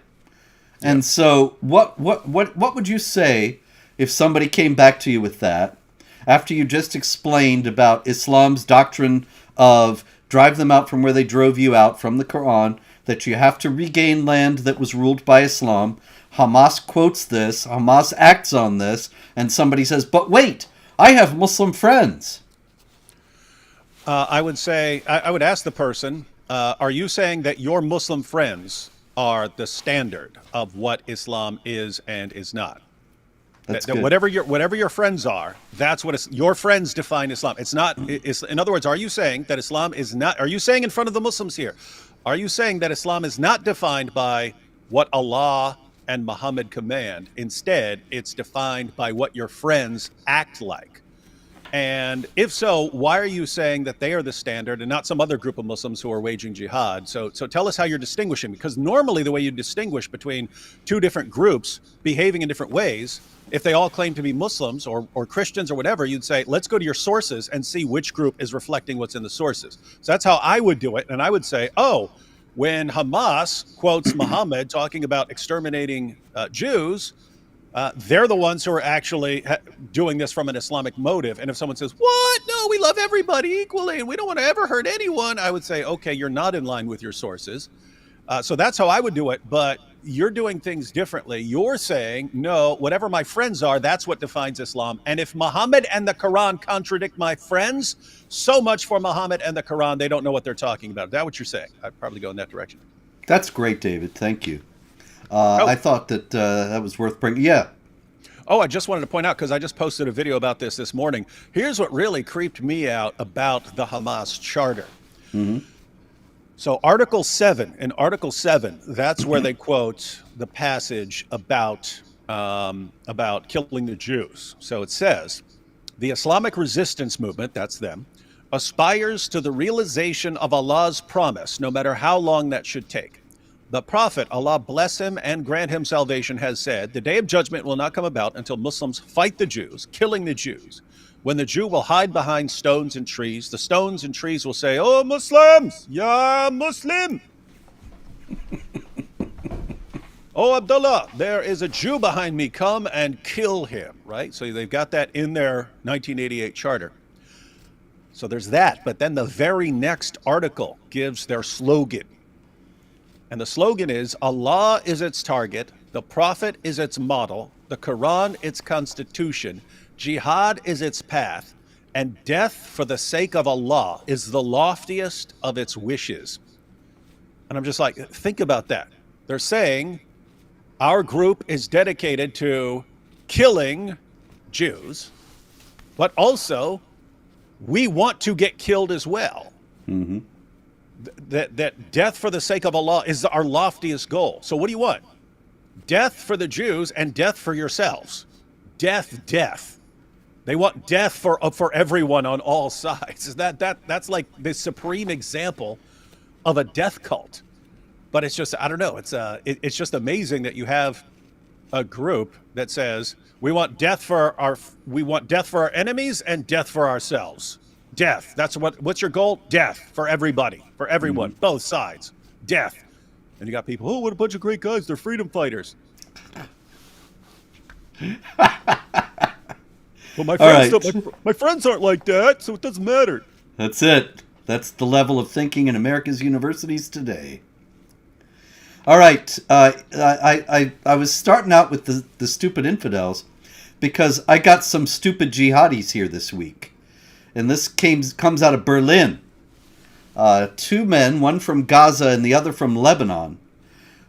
And so, what would you say if somebody came back to you with that? After you just explained about Islam's doctrine of drive them out from where they drove you out from the Quran, that you have to regain land that was ruled by Islam. Hamas quotes this, Hamas acts on this, and somebody says, but wait, I have Muslim friends. I would say, I would ask the person, are you saying that your Muslim friends are the standard of what Islam is and is not? That whatever your friends are, that's what your friends define Islam. It's not. In other words, are you saying that Islam is not? Are you saying in front of the Muslims here? Are you saying that Islam is not defined by what Allah and Muhammad command? Instead, it's defined by what your friends act like. And if so, why are you saying that they are the standard and not some other group of Muslims who are waging jihad? So tell us how you're distinguishing, because normally the way you distinguish between two different groups behaving in different ways, if they all claim to be Muslims or Christians or whatever, you'd say, let's go to your sources and see which group is reflecting what's in the sources. So that's how I would do it. And I would say, when Hamas quotes Muhammad talking about exterminating Jews, they're the ones who are actually doing this from an Islamic motive. And if someone says, what? No, we love everybody equally and we don't want to ever hurt anyone, I would say, okay, you're not in line with your sources. So that's how I would do it. But you're doing things differently. You're saying, no, whatever my friends are, that's what defines Islam. And if Muhammad and the Quran contradict my friends, so much for Muhammad and the Quran, they don't know what they're talking about. Is that what you're saying? I'd probably go in that direction. That's great, David. Thank you. Oh. I thought that that was worth bringing. Yeah. Oh, I just wanted to point out, because I just posted a video about this morning. Here's what really creeped me out about the Hamas charter. Mm-hmm. So Article 7, in Article 7, that's where they quote the passage about killing the Jews. So it says, the Islamic resistance movement, that's them, aspires to the realization of Allah's promise, no matter how long that should take. The Prophet, Allah bless him and grant him salvation, has said, the day of judgment will not come about until Muslims fight the Jews, killing the Jews. When the Jew will hide behind stones and trees, the stones and trees will say, oh, Muslims, ya Muslim. Oh, Abdullah, there is a Jew behind me, come and kill him, right? So they've got that in their 1988 charter. So there's that. But then the very next article gives their slogan. And the slogan is, Allah is its target, the Prophet is its model, the Quran its constitution, Jihad is its path, and death for the sake of Allah is the loftiest of its wishes. And I'm just like, think about that. They're saying our group is dedicated to killing Jews, but also we want to get killed as well. Mm-hmm. That death for the sake of Allah is our loftiest goal. So what do you want? Death for the Jews and death for yourselves. Death. They want death for everyone on all sides. That's like the supreme example of a death cult. But it's just, I don't know. It's just amazing that you have a group that says we want death for our enemies and death for ourselves. Death. What's your goal? Death for everybody, for everyone, both sides. Death. And you got people, oh, what a bunch of great guys. They're freedom fighters. Well, my friends aren't like that, so it doesn't matter. That's it. That's the level of thinking in America's universities today. All right. I was starting out with the stupid infidels because I got some stupid jihadis here this week. And this comes out of Berlin. Two men, one from Gaza and the other from Lebanon,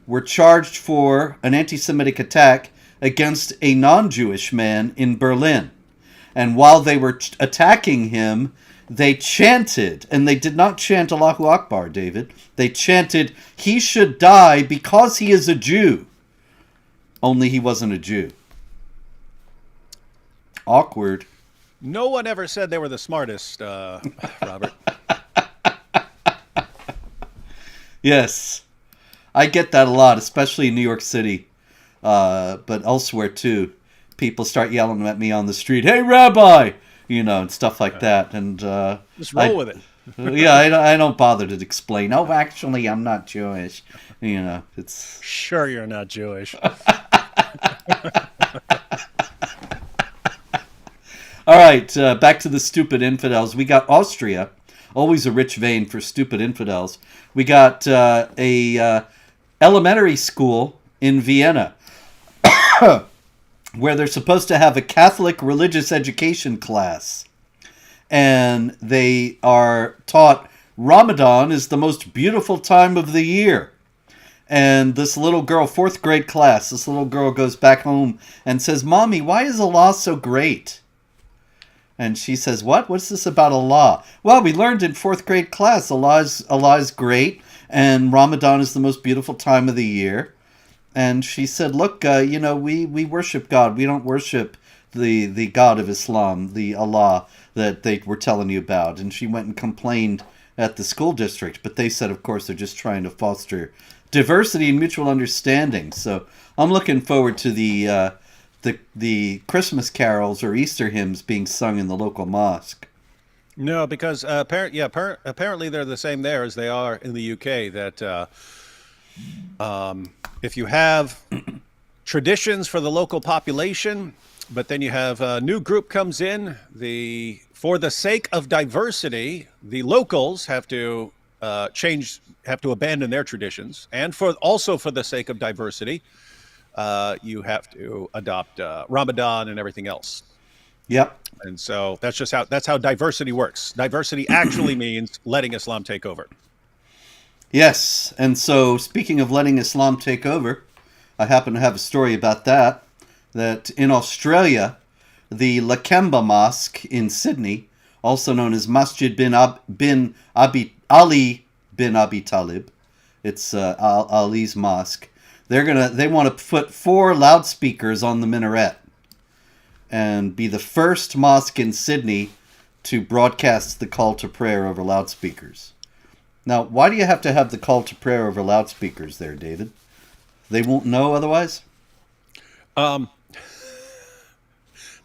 were charged for an anti-Semitic attack against a non-Jewish man in Berlin. And while they were attacking him, they chanted, and they did not chant Allahu Akbar, David. They chanted, he should die because he is a Jew. Only he wasn't a Jew. Awkward. No one ever said they were the smartest, Robert. Yes. I get that a lot, especially in New York City, but elsewhere too. People start yelling at me on the street, hey, Rabbi! And stuff like that. And just roll with it. Yeah, I don't bother to explain. Oh, actually, I'm not Jewish. It's... Sure you're not Jewish. All right, back to the stupid infidels. We got Austria, always a rich vein for stupid infidels. We got a elementary school in Vienna where they're supposed to have a Catholic religious education class. And they are taught Ramadan is the most beautiful time of the year. And this little girl, 4th grade class, this little girl goes back home and says, Mommy, why is Allah so great? And she says, what? What's this about Allah? Well, we learned in 4th grade class Allah is great, and Ramadan is the most beautiful time of the year. And she said, look, we worship God. We don't worship the God of Islam, the Allah that they were telling you about. And she went and complained at the school district. But they said, of course, they're just trying to foster diversity and mutual understanding. So I'm looking forward to the Christmas carols or Easter hymns being sung in the local mosque. No, because apparently they're the same there as they are in the UK. That if you have traditions for the local population, but then you have a new group comes in, for the sake of diversity, the locals have to have to abandon their traditions, and also for the sake of diversity, you have to adopt Ramadan and everything else. Yep. And so that's how diversity works. Diversity actually means letting Islam take over. Yes. And so, speaking of letting Islam take over, I happen to have a story about that. That in Australia, the Lakemba Mosque in Sydney, also known as Masjid Ali bin Abi Talib, it's Ali's mosque. They want to put 4 loudspeakers on the minaret and be the first mosque in Sydney to broadcast the call to prayer over loudspeakers. Now, why do you have to have the call to prayer over loudspeakers there, David? They won't know otherwise?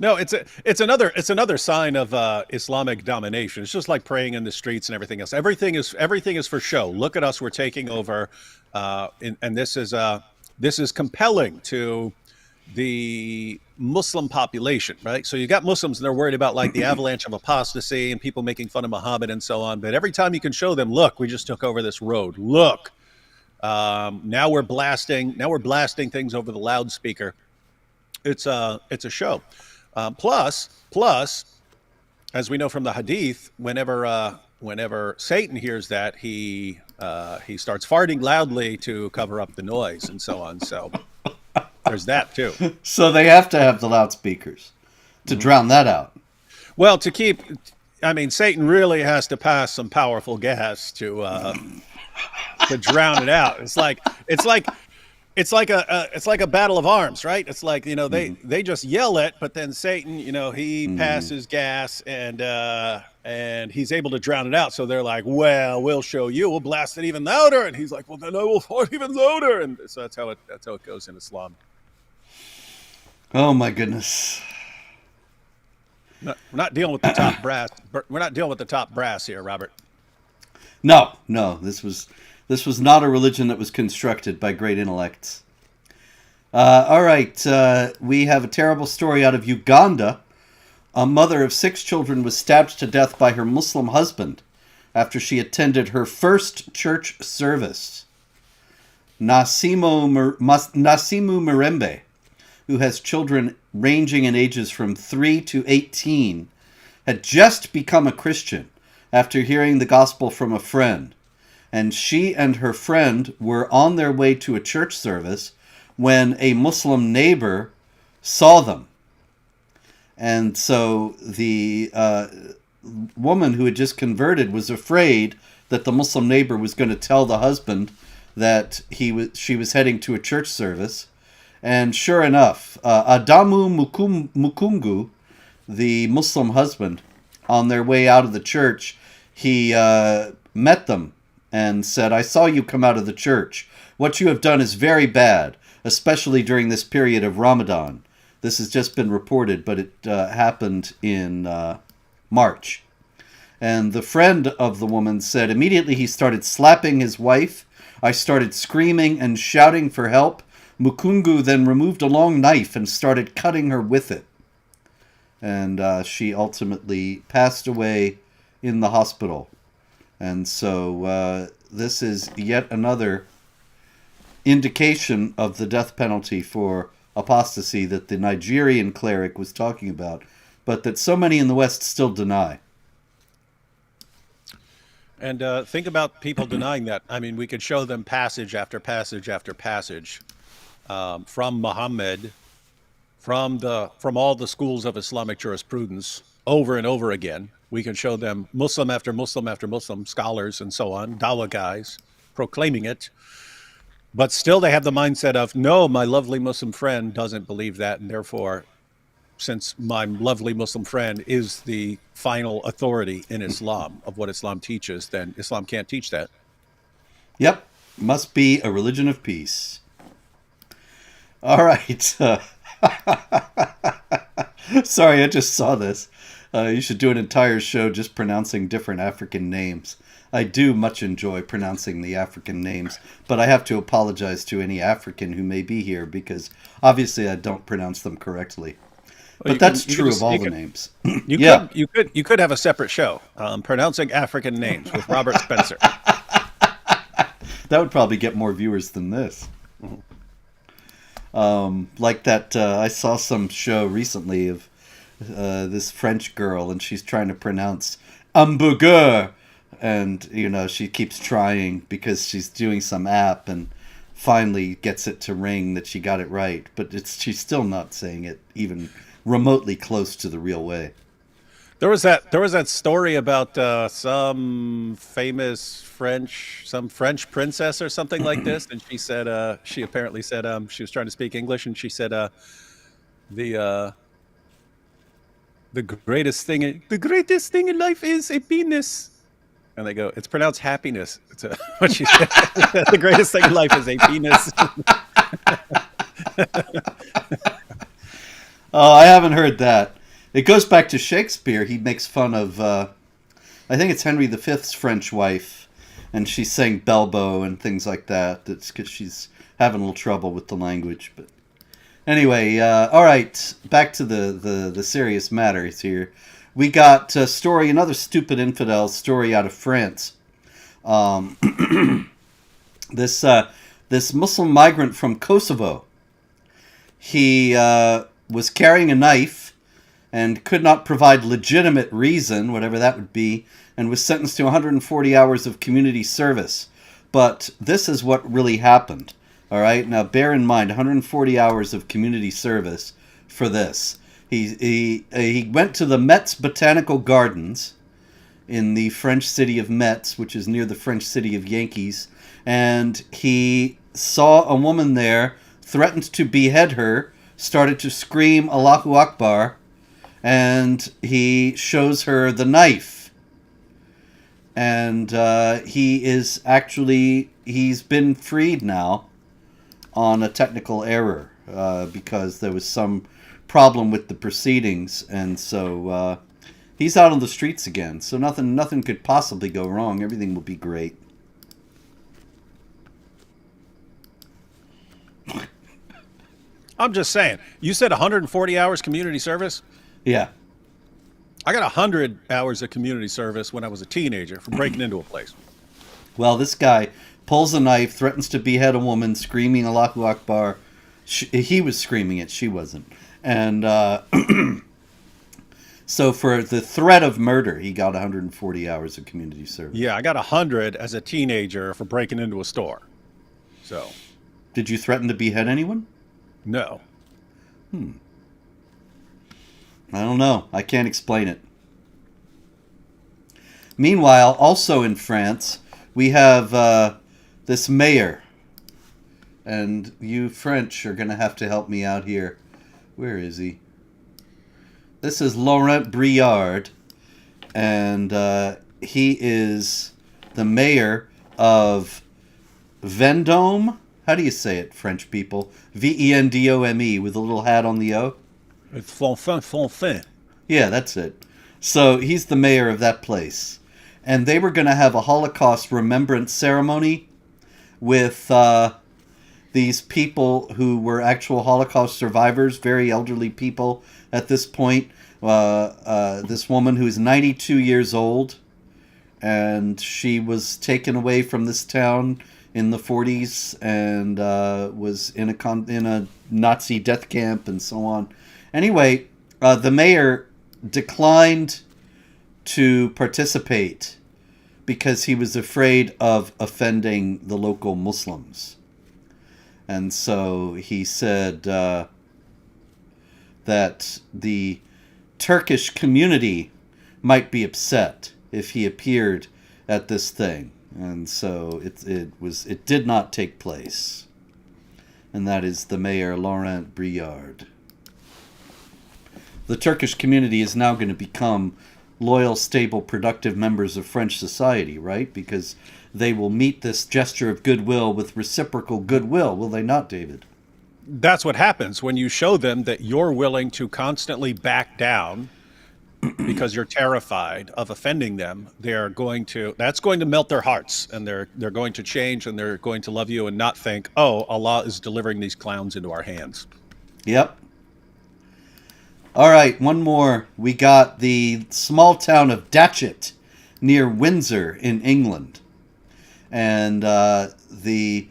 No, it's another sign of Islamic domination. It's just like praying in the streets and everything else. Everything is for show. Look at us, we're taking over, and this is compelling to the Muslim population, right? So you got Muslims and they're worried about like the avalanche of apostasy and people making fun of Muhammad and so on. But every time you can show them, look, we just took over this road. Look, now we're blasting things over the loudspeaker. It's a show. Plus, as we know from the Hadith, whenever Satan hears that, he starts farting loudly to cover up the noise and so on. So there's that too. So they have to have the loudspeakers to drown that out. Well, Satan really has to pass some powerful gas to drown it out. It's like a battle of arms, right? It's like, they just yell it, but then Satan, he passes gas and he's able to drown it out. So they're like, well, we'll show you. We'll blast it even louder. And he's like, well, then I will fart even louder. And so that's how it goes in Islam. Oh my goodness. We're not dealing with the top brass. We're not dealing with the top brass here, Robert. No. This was not a religion that was constructed by great intellects. All right. We have a terrible story out of Uganda. A mother of 6 children was stabbed to death by her Muslim husband after she attended her first church service. Nasimu Mirembe, who has children ranging in ages from 3 to 18, had just become a Christian after hearing the gospel from a friend. And she and her friend were on their way to a church service when a Muslim neighbor saw them. And so the woman who had just converted was afraid that the Muslim neighbor was going to tell the husband that she was heading to a church service. And sure enough, Adamu Mukungu, the Muslim husband, on their way out of the church, he met them and said, "I saw you come out of the church. What you have done is very bad, especially during this period of Ramadan." This has just been reported, but it happened in March. And the friend of the woman said, immediately he started slapping his wife. I started screaming and shouting for help. Mukungu then removed a long knife and started cutting her with it. And she ultimately passed away in the hospital. And so this is yet another indication of the death penalty for apostasy that the Nigerian cleric was talking about, but that so many in the West still deny. And think about people denying that. I mean, we could show them passage after passage after passage from Muhammad, from all the schools of Islamic jurisprudence over and over again. We can show them Muslim after Muslim after Muslim, scholars and so on, Dawah guys, proclaiming it. But still they have the mindset of, no, my lovely Muslim friend doesn't believe that, and therefore, since my lovely Muslim friend is the final authority in Islam of what Islam teaches, then Islam can't teach that. Yep, must be a religion of peace. All right. Sorry, I just saw this. You should do an entire show just pronouncing different African names. I do much enjoy pronouncing the African names, but I have to apologize to any African who may be here because obviously I don't pronounce them correctly. But that's true of all the names. You could have a separate show, pronouncing African names with Robert Spencer. That would probably get more viewers than this. Like that, I saw some show recently of this French girl, and she's trying to pronounce hamburger, and she keeps trying because she's doing some app, and finally gets it to ring that she got it right, but she's still not saying it even remotely close to the real way. There was that story about some French princess or something like this, and she said she apparently said she was trying to speak English, and she said the greatest thing in life is a penis, and they go, it's pronounced happiness. It's what she said. The greatest thing in life is a penis. Oh, I haven't heard that. It goes back to Shakespeare. He makes fun of, I think it's Henry V's French wife, and she's saying Belbo and things like that. That's because she's having a little trouble with the language. But anyway, all right, back to the serious matters here. We got a story, another stupid infidel story out of France. This Muslim migrant from Kosovo, he was carrying a knife and could not provide legitimate reason, whatever that would be, and was sentenced to 140 hours of community service. But this is what really happened. All right, now bear in mind, 140 hours of community service for this. He went to the Metz Botanical Gardens in the French city of Metz, which is near the French city of Yankees, and he saw a woman there, threatened to behead her, started to scream Allahu Akbar, and he shows her the knife. And he's been freed now on a technical error because there was some problem with the proceedings, and so he's out on the streets again. So nothing could possibly go wrong. Everything will be great. I'm just saying. You said 140 hours community service? Yeah. I got 100 hours of community service when I was a teenager for breaking into a place. Well, this guy pulls a knife, threatens to behead a woman, screaming Allahu Akbar. He was screaming it, she wasn't. And so for the threat of murder, he got 140 hours of community service. Yeah, I got 100 as a teenager for breaking into a store. So. Did you threaten to behead anyone? No. I don't know. I can't explain it. Meanwhile, also in France, we have this mayor. And you French are going to have to help me out here. Where is he? This is Laurent Briard. And he is the mayor of Vendôme. How do you say it, French people? Vendome with a little hat on the O. It's Fonfin. Yeah, that's it. So he's the mayor of that place. And they were going to have a Holocaust remembrance ceremony with these people who were actual Holocaust survivors, very elderly people at this point. This woman who is 92 years old, and she was taken away from this town in the 40s and was in a Nazi death camp and so on. Anyway, the mayor declined to participate because he was afraid of offending the local Muslims. And so he said that the Turkish community might be upset if he appeared at this thing. And so it did not take place. And that is the mayor, Laurent Briard. The Turkish community is now going to become loyal, stable, productive members of French society, right? Because they will meet this gesture of goodwill with reciprocal goodwill, will they not, David? That's what happens when you show them that you're willing to constantly back down because you're terrified of offending them. That's going to melt their hearts, and they're going to change, and they're going to love you and not think, oh, Allah is delivering these clowns into our hands. Yep. All right, one more. We got the small town of Datchet near Windsor in England. And the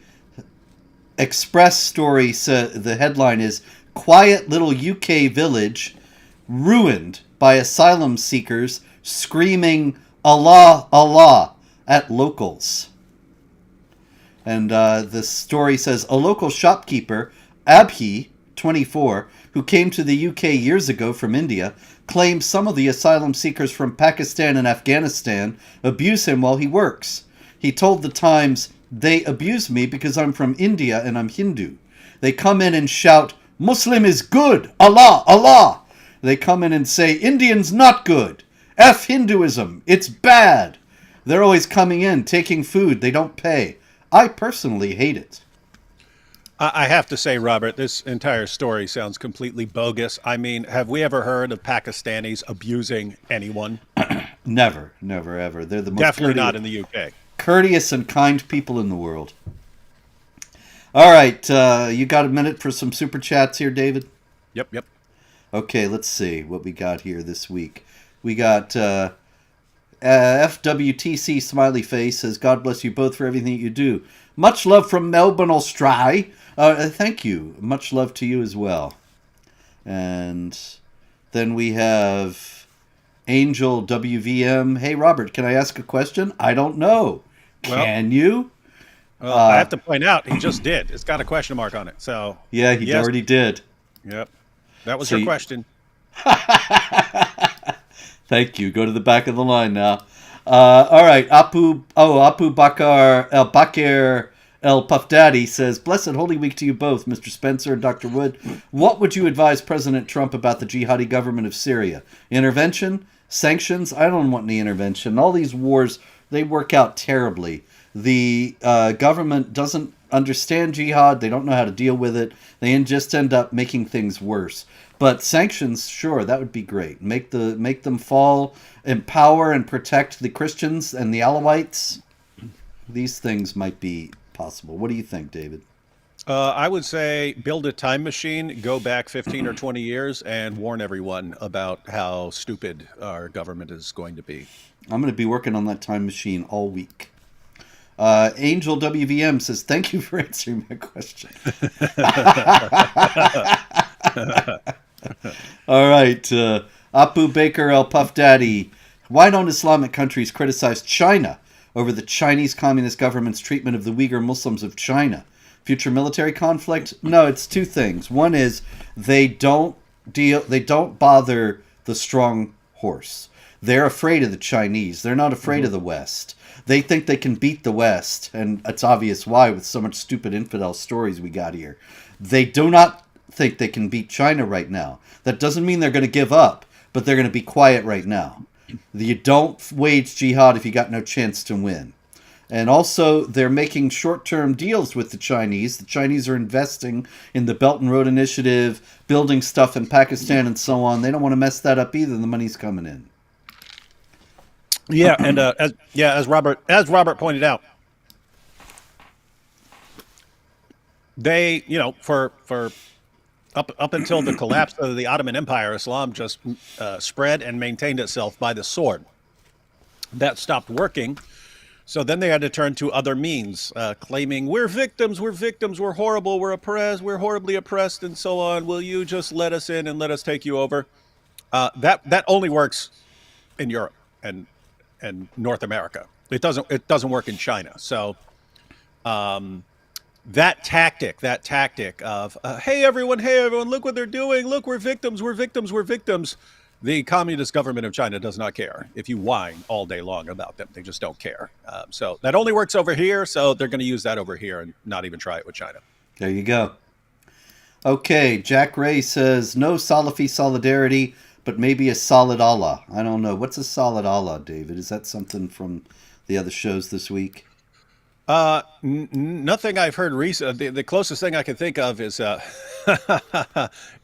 Express story, the headline is "Quiet Little UK Village Ruined by Asylum Seekers Screaming Allah, Allah at Locals." And the story says, a local shopkeeper, Abhi, 24, who came to the UK years ago from India, claims some of the asylum seekers from Pakistan and Afghanistan abuse him while he works. He told the Times, "They abuse me because I'm from India and I'm Hindu. They come in and shout, 'Muslim is good! Allah! Allah!' They come in and say, 'Indian's not good! F Hinduism! It's bad!' They're always coming in, taking food. They don't pay. I personally hate it." I have to say, Robert, this entire story sounds completely bogus. I mean, have we ever heard of Pakistanis abusing anyone? Never, never, ever. They're the most Definitely not in the UK. courteous and kind people in the world. All right, you got a minute for some super chats here, David? Yep. Okay, let's see what we got here this week. We got FWTC Smiley Face says, "God bless you both for everything that you do. Much love from Melbourne, Australia." Thank you. Much love to you as well. And then we have Angel WVM. "Hey, Robert, can I ask a question? I don't know. Can you?" Well, I have to point out, he just did. It's got a question mark on it. So Yeah, he already did. Yep. That was her question. Thank you. Go to the back of the line now. All right. Apu Bakar El Puff Daddy says, "Blessed Holy Week to you both, Mr. Spencer and Dr. Wood. What would you advise President Trump about the Jihadi government of Syria? Intervention? Sanctions? I don't want any intervention. All these wars, they work out terribly. The government doesn't understand jihad. They don't know how to deal with it. They just end up making things worse. But sanctions, sure, that would be great. Make them fall, empower and protect the Christians and the Alawites. These things might be possible. What do you think, David?" I would say build a time machine, go back 15 or 20 years, and warn everyone about how stupid our government is going to be. I'm going to be working on that time machine all week. Angel WVM says, "Thank you for answering my question." All right. Apu Baker El Puff Daddy. "Why don't Islamic countries criticize China over the Chinese Communist government's treatment of the Uyghur Muslims of China? Future military conflict? No, it's two things. One is they don't bother the strong horse. They're afraid of the Chinese. They're not afraid of the West. They think they can beat the West, and it's obvious why with so much stupid infidel stories we got here. They do not think they can beat China right now. That doesn't mean they're going to give up, but they're going to be quiet right now. You don't wage jihad if you got no chance to win. And also, they're making short-term deals with the Chinese. The Chinese are investing in the Belt and Road Initiative, building stuff in Pakistan and so on. They don't want to mess that up either. The money's coming in. Yeah, and as Robert pointed out, they, for up until the collapse of the Ottoman Empire, Islam just spread and maintained itself by the sword. That stopped working, so then they had to turn to other means, claiming we're victims, we're horrible, we're oppressed, we're horribly oppressed, and so on. Will you just let us in and let us take you over? That only works in Europe and North America. It doesn't work in China. So that tactic of hey everyone, look what they're doing, look, we're victims. The communist government of China does not care if you whine all day long about them. They just don't care. So that only works over here, so they're going to use that over here and not even try it with China. There you go. Okay, Jack Ray says, "No Salafi solidarity, but maybe a solid Allah." I don't know. What's a solid Allah, David? Is that something from the other shows this week? Nothing I've heard recently. The closest thing I can think of is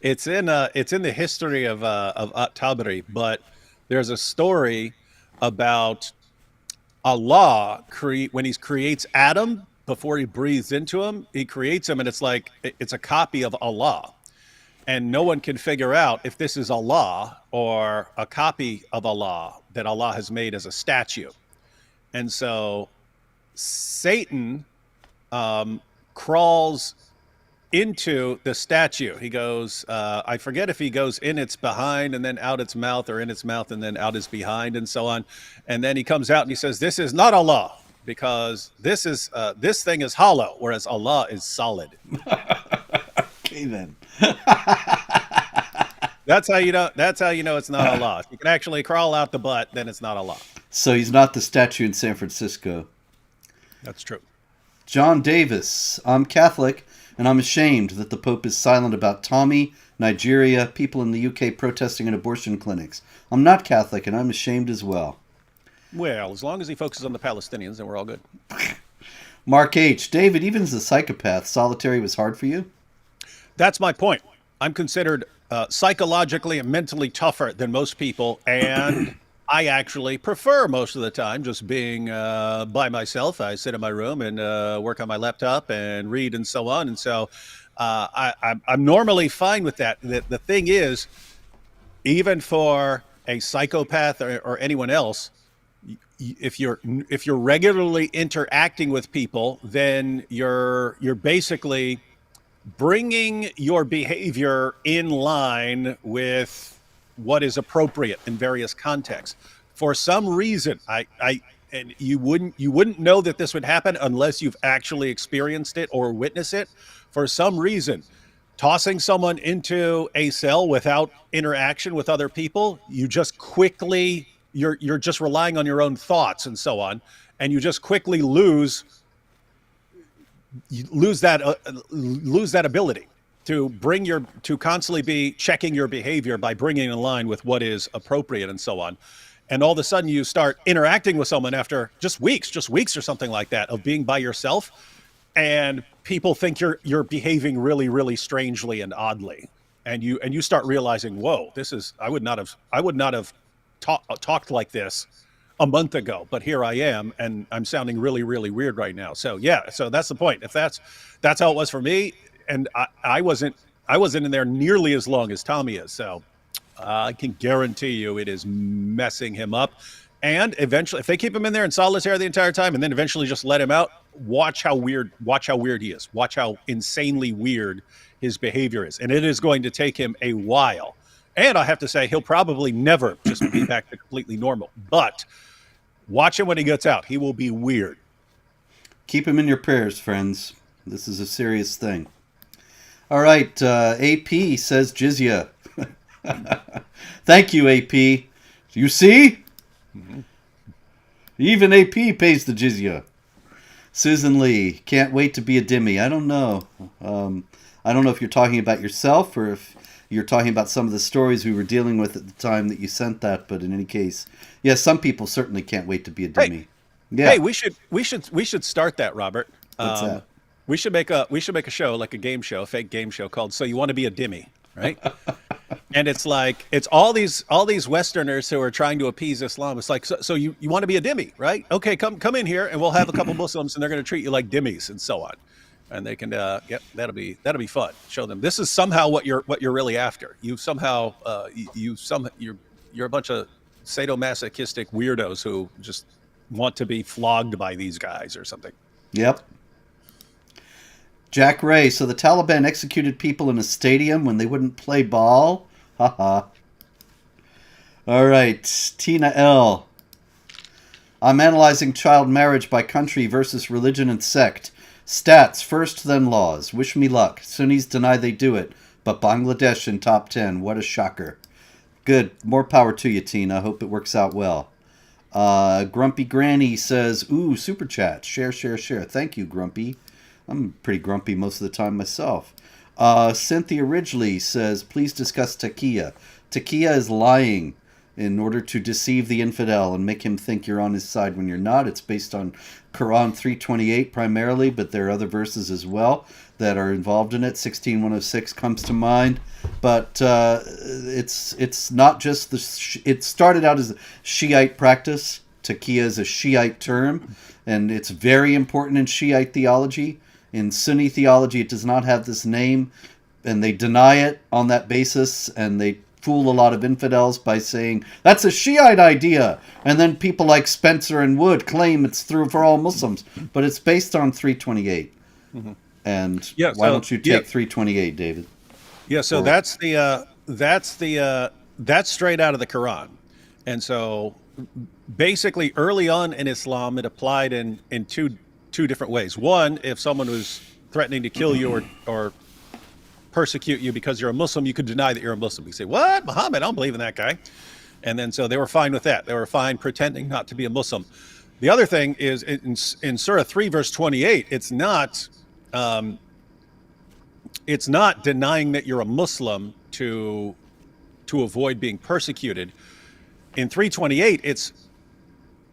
it's in the history of At-Tabari, but there's a story about Allah when he creates Adam. Before he breathes into him, he creates him, and it's a copy of Allah. And no one can figure out if this is Allah or a copy of Allah that Allah has made as a statue. And so Satan crawls into the statue. He goes, I forget if he goes in its behind and then out its mouth, or in its mouth and then out its behind, and so on. And then he comes out and he says, "This is not Allah, because this thing is hollow, whereas Allah is solid." Okay, then. That's how you know. That's how you know it's not Allah. If you can actually crawl out the butt, then it's not Allah. So he's not the statue in San Francisco. That's true. John Davis. I'm Catholic, and I'm ashamed that the Pope is silent about Tommy, Nigeria, people in the UK protesting in abortion clinics. I'm not Catholic, and I'm ashamed as well. Well, as long as he focuses on the Palestinians, then we're all good. Mark H. David, even as a psychopath, solitary was hard for you? That's my point. I'm considered psychologically and mentally tougher than most people, and I actually prefer most of the time just being by myself. I sit in my room and work on my laptop and read and so on. And so I'm normally fine with that. The thing is, even for a psychopath or anyone else, if you're regularly interacting with people, then you're basically bringing your behavior in line with what is appropriate in various contexts. For some reason, and you wouldn't know that this would happen unless you've actually experienced it or witnessed it. For some reason, tossing someone into a cell without interaction with other people, you just quickly you're just relying on your own thoughts and so on, and you just quickly lose that ability to constantly be checking your behavior by bringing in line with what is appropriate and so on. And all of a sudden you start interacting with someone after just weeks or something like that of being by yourself, and people think you're behaving really, really strangely and oddly, and you start realizing, whoa, I would not have talked like this a month ago, but here I am, and I'm sounding really, really weird right now. So yeah, so that's the point. If that's how it was for me, and I wasn't in there nearly as long as Tommy is, so I can guarantee you it is messing him up. And eventually, if they keep him in there in solitaire the entire time, and then eventually just let him out, watch how weird he is. Watch how insanely weird his behavior is, and it is going to take him a while. And I have to say, he'll probably never just be back to completely normal. But watch him when he gets out. He will be weird. Keep him in your prayers, friends. This is a serious thing. All right, AP says jizya. Thank you, AP. You see? Mm-hmm. Even AP pays the jizya. Susan Lee, can't wait to be a dhimmi. I don't know. I don't know if you're talking about yourself or if you're talking about some of the stories we were dealing with at the time that you sent that. But in any case, yes, some people certainly can't wait to be a dhimmi. Hey, yeah. Hey, we should start that, Robert. What's that? We should make a show, like a game show, a fake game show called "So You Want to Be a Dhimmi," right? And it's like it's all these Westerners who are trying to appease Islam. It's like, so you want to be a dhimmi, right? Okay, come in here, and we'll have a couple Muslims, and they're going to treat you like dhimmis and so on. And they can that'll be fun. Show them this is somehow what you're really after. You're a bunch of sadomasochistic weirdos who just want to be flogged by these guys or something. Yep. Jack Ray, so the Taliban executed people in a stadium when they wouldn't play ball? Haha. All right, Tina L. I'm analyzing child marriage by country versus religion and sect. Stats first, then laws. Wish me luck. Sunnis deny they do it, but Bangladesh in top 10. What a shocker. Good. More power to you, Tina. Hope it works out well. Grumpy Granny says, ooh, super chat. Share. Thank you, Grumpy. I'm pretty grumpy most of the time myself. Cynthia Ridgely says, please discuss taqiyya. Taqiyya is lying in order to deceive the infidel and make him think you're on his side when you're not. It's based on Quran 328 primarily, but there are other verses as well that are involved in it. 16106 comes to mind. But it's not just it started out as a Shiite practice. Taqiyya is a Shiite term, and it's very important in Shiite theology. In Sunni theology, it does not have this name, and they deny it on that basis, and they fool a lot of infidels by saying that's a Shiite idea, and then people like Spencer and Wood claim it's through for all Muslims, but it's based on 328. Mm-hmm. And why don't you take 328, David? Yeah, so that's straight out of the Quran, and so basically early on in Islam it applied in two different ways. One, if someone was threatening to kill you or persecute you because you're a Muslim, you could deny that you're a Muslim. You say, what? Muhammad, I don't believe in that guy. And then so they were fine with that. They were fine pretending not to be a Muslim. The other thing is in Surah 3, verse 28, it's not denying that you're a Muslim to avoid being persecuted. In 328, it's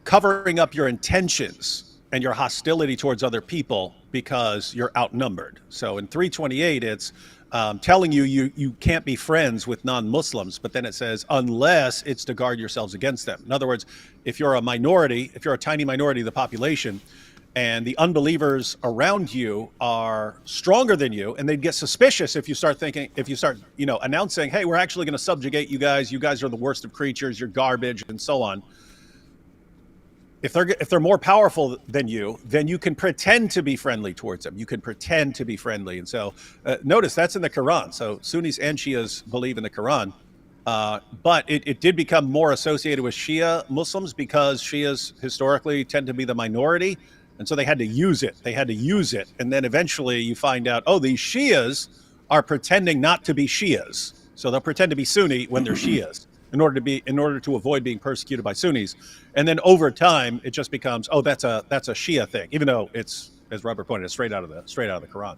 covering up your intentions and your hostility towards other people because you're outnumbered. So in 328, it's telling you can't be friends with non-Muslims, but then it says, unless it's to guard yourselves against them. In other words, if you're a minority, if you're a tiny minority of the population, and the unbelievers around you are stronger than you, and they'd get suspicious if you start announcing, hey, we're actually going to subjugate you guys are the worst of creatures, you're garbage, and so on. If they're more powerful than you, then you can pretend to be friendly towards them. You can pretend to be friendly. And so notice that's in the Quran. So Sunnis and Shias believe in the Quran. But it did become more associated with Shia Muslims because Shias historically tend to be the minority. And so they had to use it. And then eventually you find out, oh, these Shias are pretending not to be Shias. So they'll pretend to be Sunni when they're Shias in order to avoid being persecuted by Sunnis. And then over time, it just becomes, oh, that's a Shia thing, even though it's, as Robert pointed out, straight out of the Quran.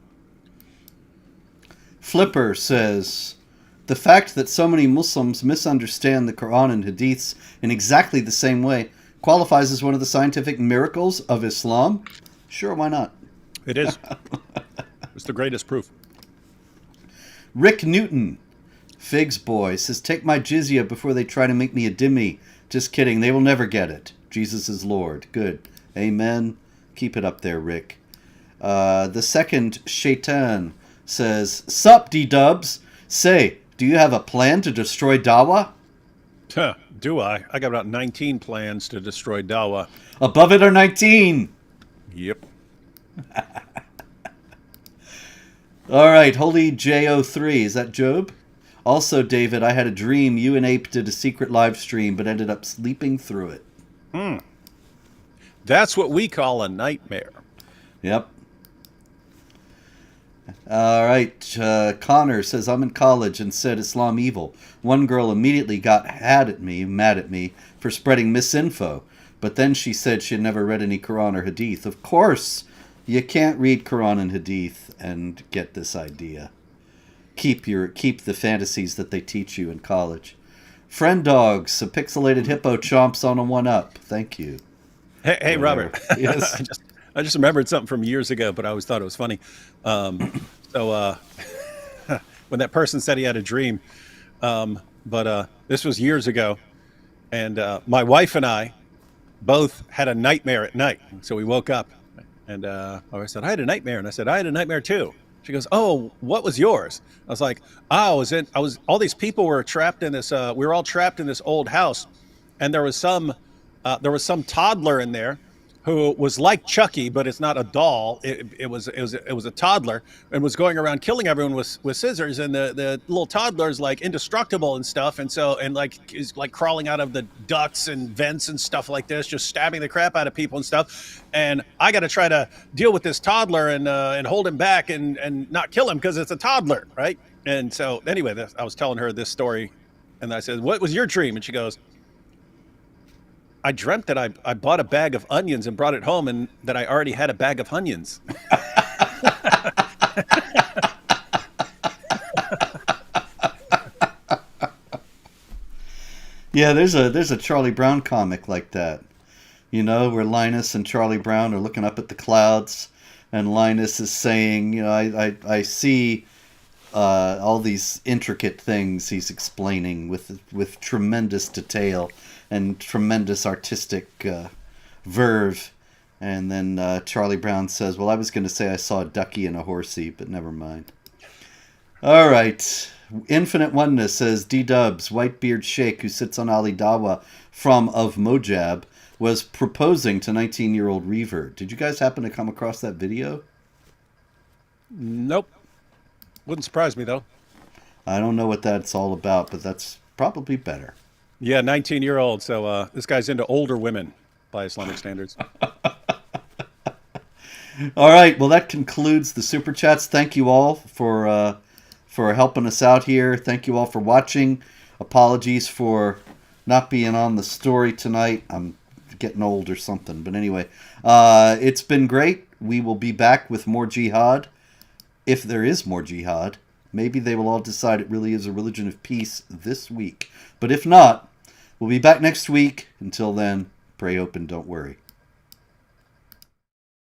Flipper says, the fact that so many Muslims misunderstand the Quran and Hadiths in exactly the same way qualifies as one of the scientific miracles of Islam? Sure, why not? It is. It's the greatest proof. Rick Newton, Figs Boy, says, take my jizya before they try to make me a dhimmi. Just kidding, they will never get it. Jesus is Lord. Good. Amen. Keep it up there, Rick. The second Shaitan says, sup, D-dubs? Say, do you have a plan to destroy Dawa? Do I? I got about 19 plans to destroy Dawa. Above it are 19. Yep. All right, Holy J03. Is that Job? Also, David, I had a dream you and Ape did a secret live stream, but ended up sleeping through it. That's what we call a nightmare. Yep. All right, Connor says, I'm in college and said Islam evil. One girl immediately got mad at me for spreading misinfo, but then she said she had never read any Quran or Hadith. Of course, you can't read Quran and Hadith and get this idea. Keep the fantasies that they teach you in college. Friend Dogs, a pixelated hippo chomps on a 1-up. Thank you. Hey Robert. Yes. I just remembered something from years ago, but I always thought it was funny. When that person said he had a dream, but this was years ago, and my wife and I both had a nightmare at night. So we woke up, and I said, I had a nightmare, and I said, I had a nightmare too. She goes, oh, what was yours? I was like, all these people were trapped in this, we were all trapped in this old house, and there was some toddler in there who was like Chucky, but it's not a doll. It was a toddler and was going around killing everyone with scissors. And the little toddler's like indestructible and stuff. And is like crawling out of the ducts and vents and stuff like this, just stabbing the crap out of people and stuff. And I got to try to deal with this toddler and hold him back and not kill him because it's a toddler, right? And so anyway, I was telling her this story, and I said, "What was your dream?" And she goes, I dreamt that I bought a bag of onions and brought it home, and that I already had a bag of onions. Yeah, there's a Charlie Brown comic like that, where Linus and Charlie Brown are looking up at the clouds, and Linus is saying, I see all these intricate things he's explaining with tremendous detail and tremendous artistic verve. And then Charlie Brown says, well, I was going to say I saw a ducky and a horsey, but never mind. All right. Infinite Oneness says D-Dubs, Whitebeard Sheikh, who sits on Ali Dawa of Mojab, was proposing to 19-year-old Reaver. Did you guys happen to come across that video? Nope. Wouldn't surprise me, though. I don't know what that's all about, but that's probably better. Yeah, 19-year-old. So this guy's into older women by Islamic standards. All right. Well, that concludes the Super Chats. Thank you all for helping us out here. Thank you all for watching. Apologies for not being on the story tonight. I'm getting old or something. But anyway, it's been great. We will be back with more Jihad. If there is more Jihad, maybe they will all decide it really is a religion of peace this week. But if not, we'll be back next week. Until then, pray open, don't worry.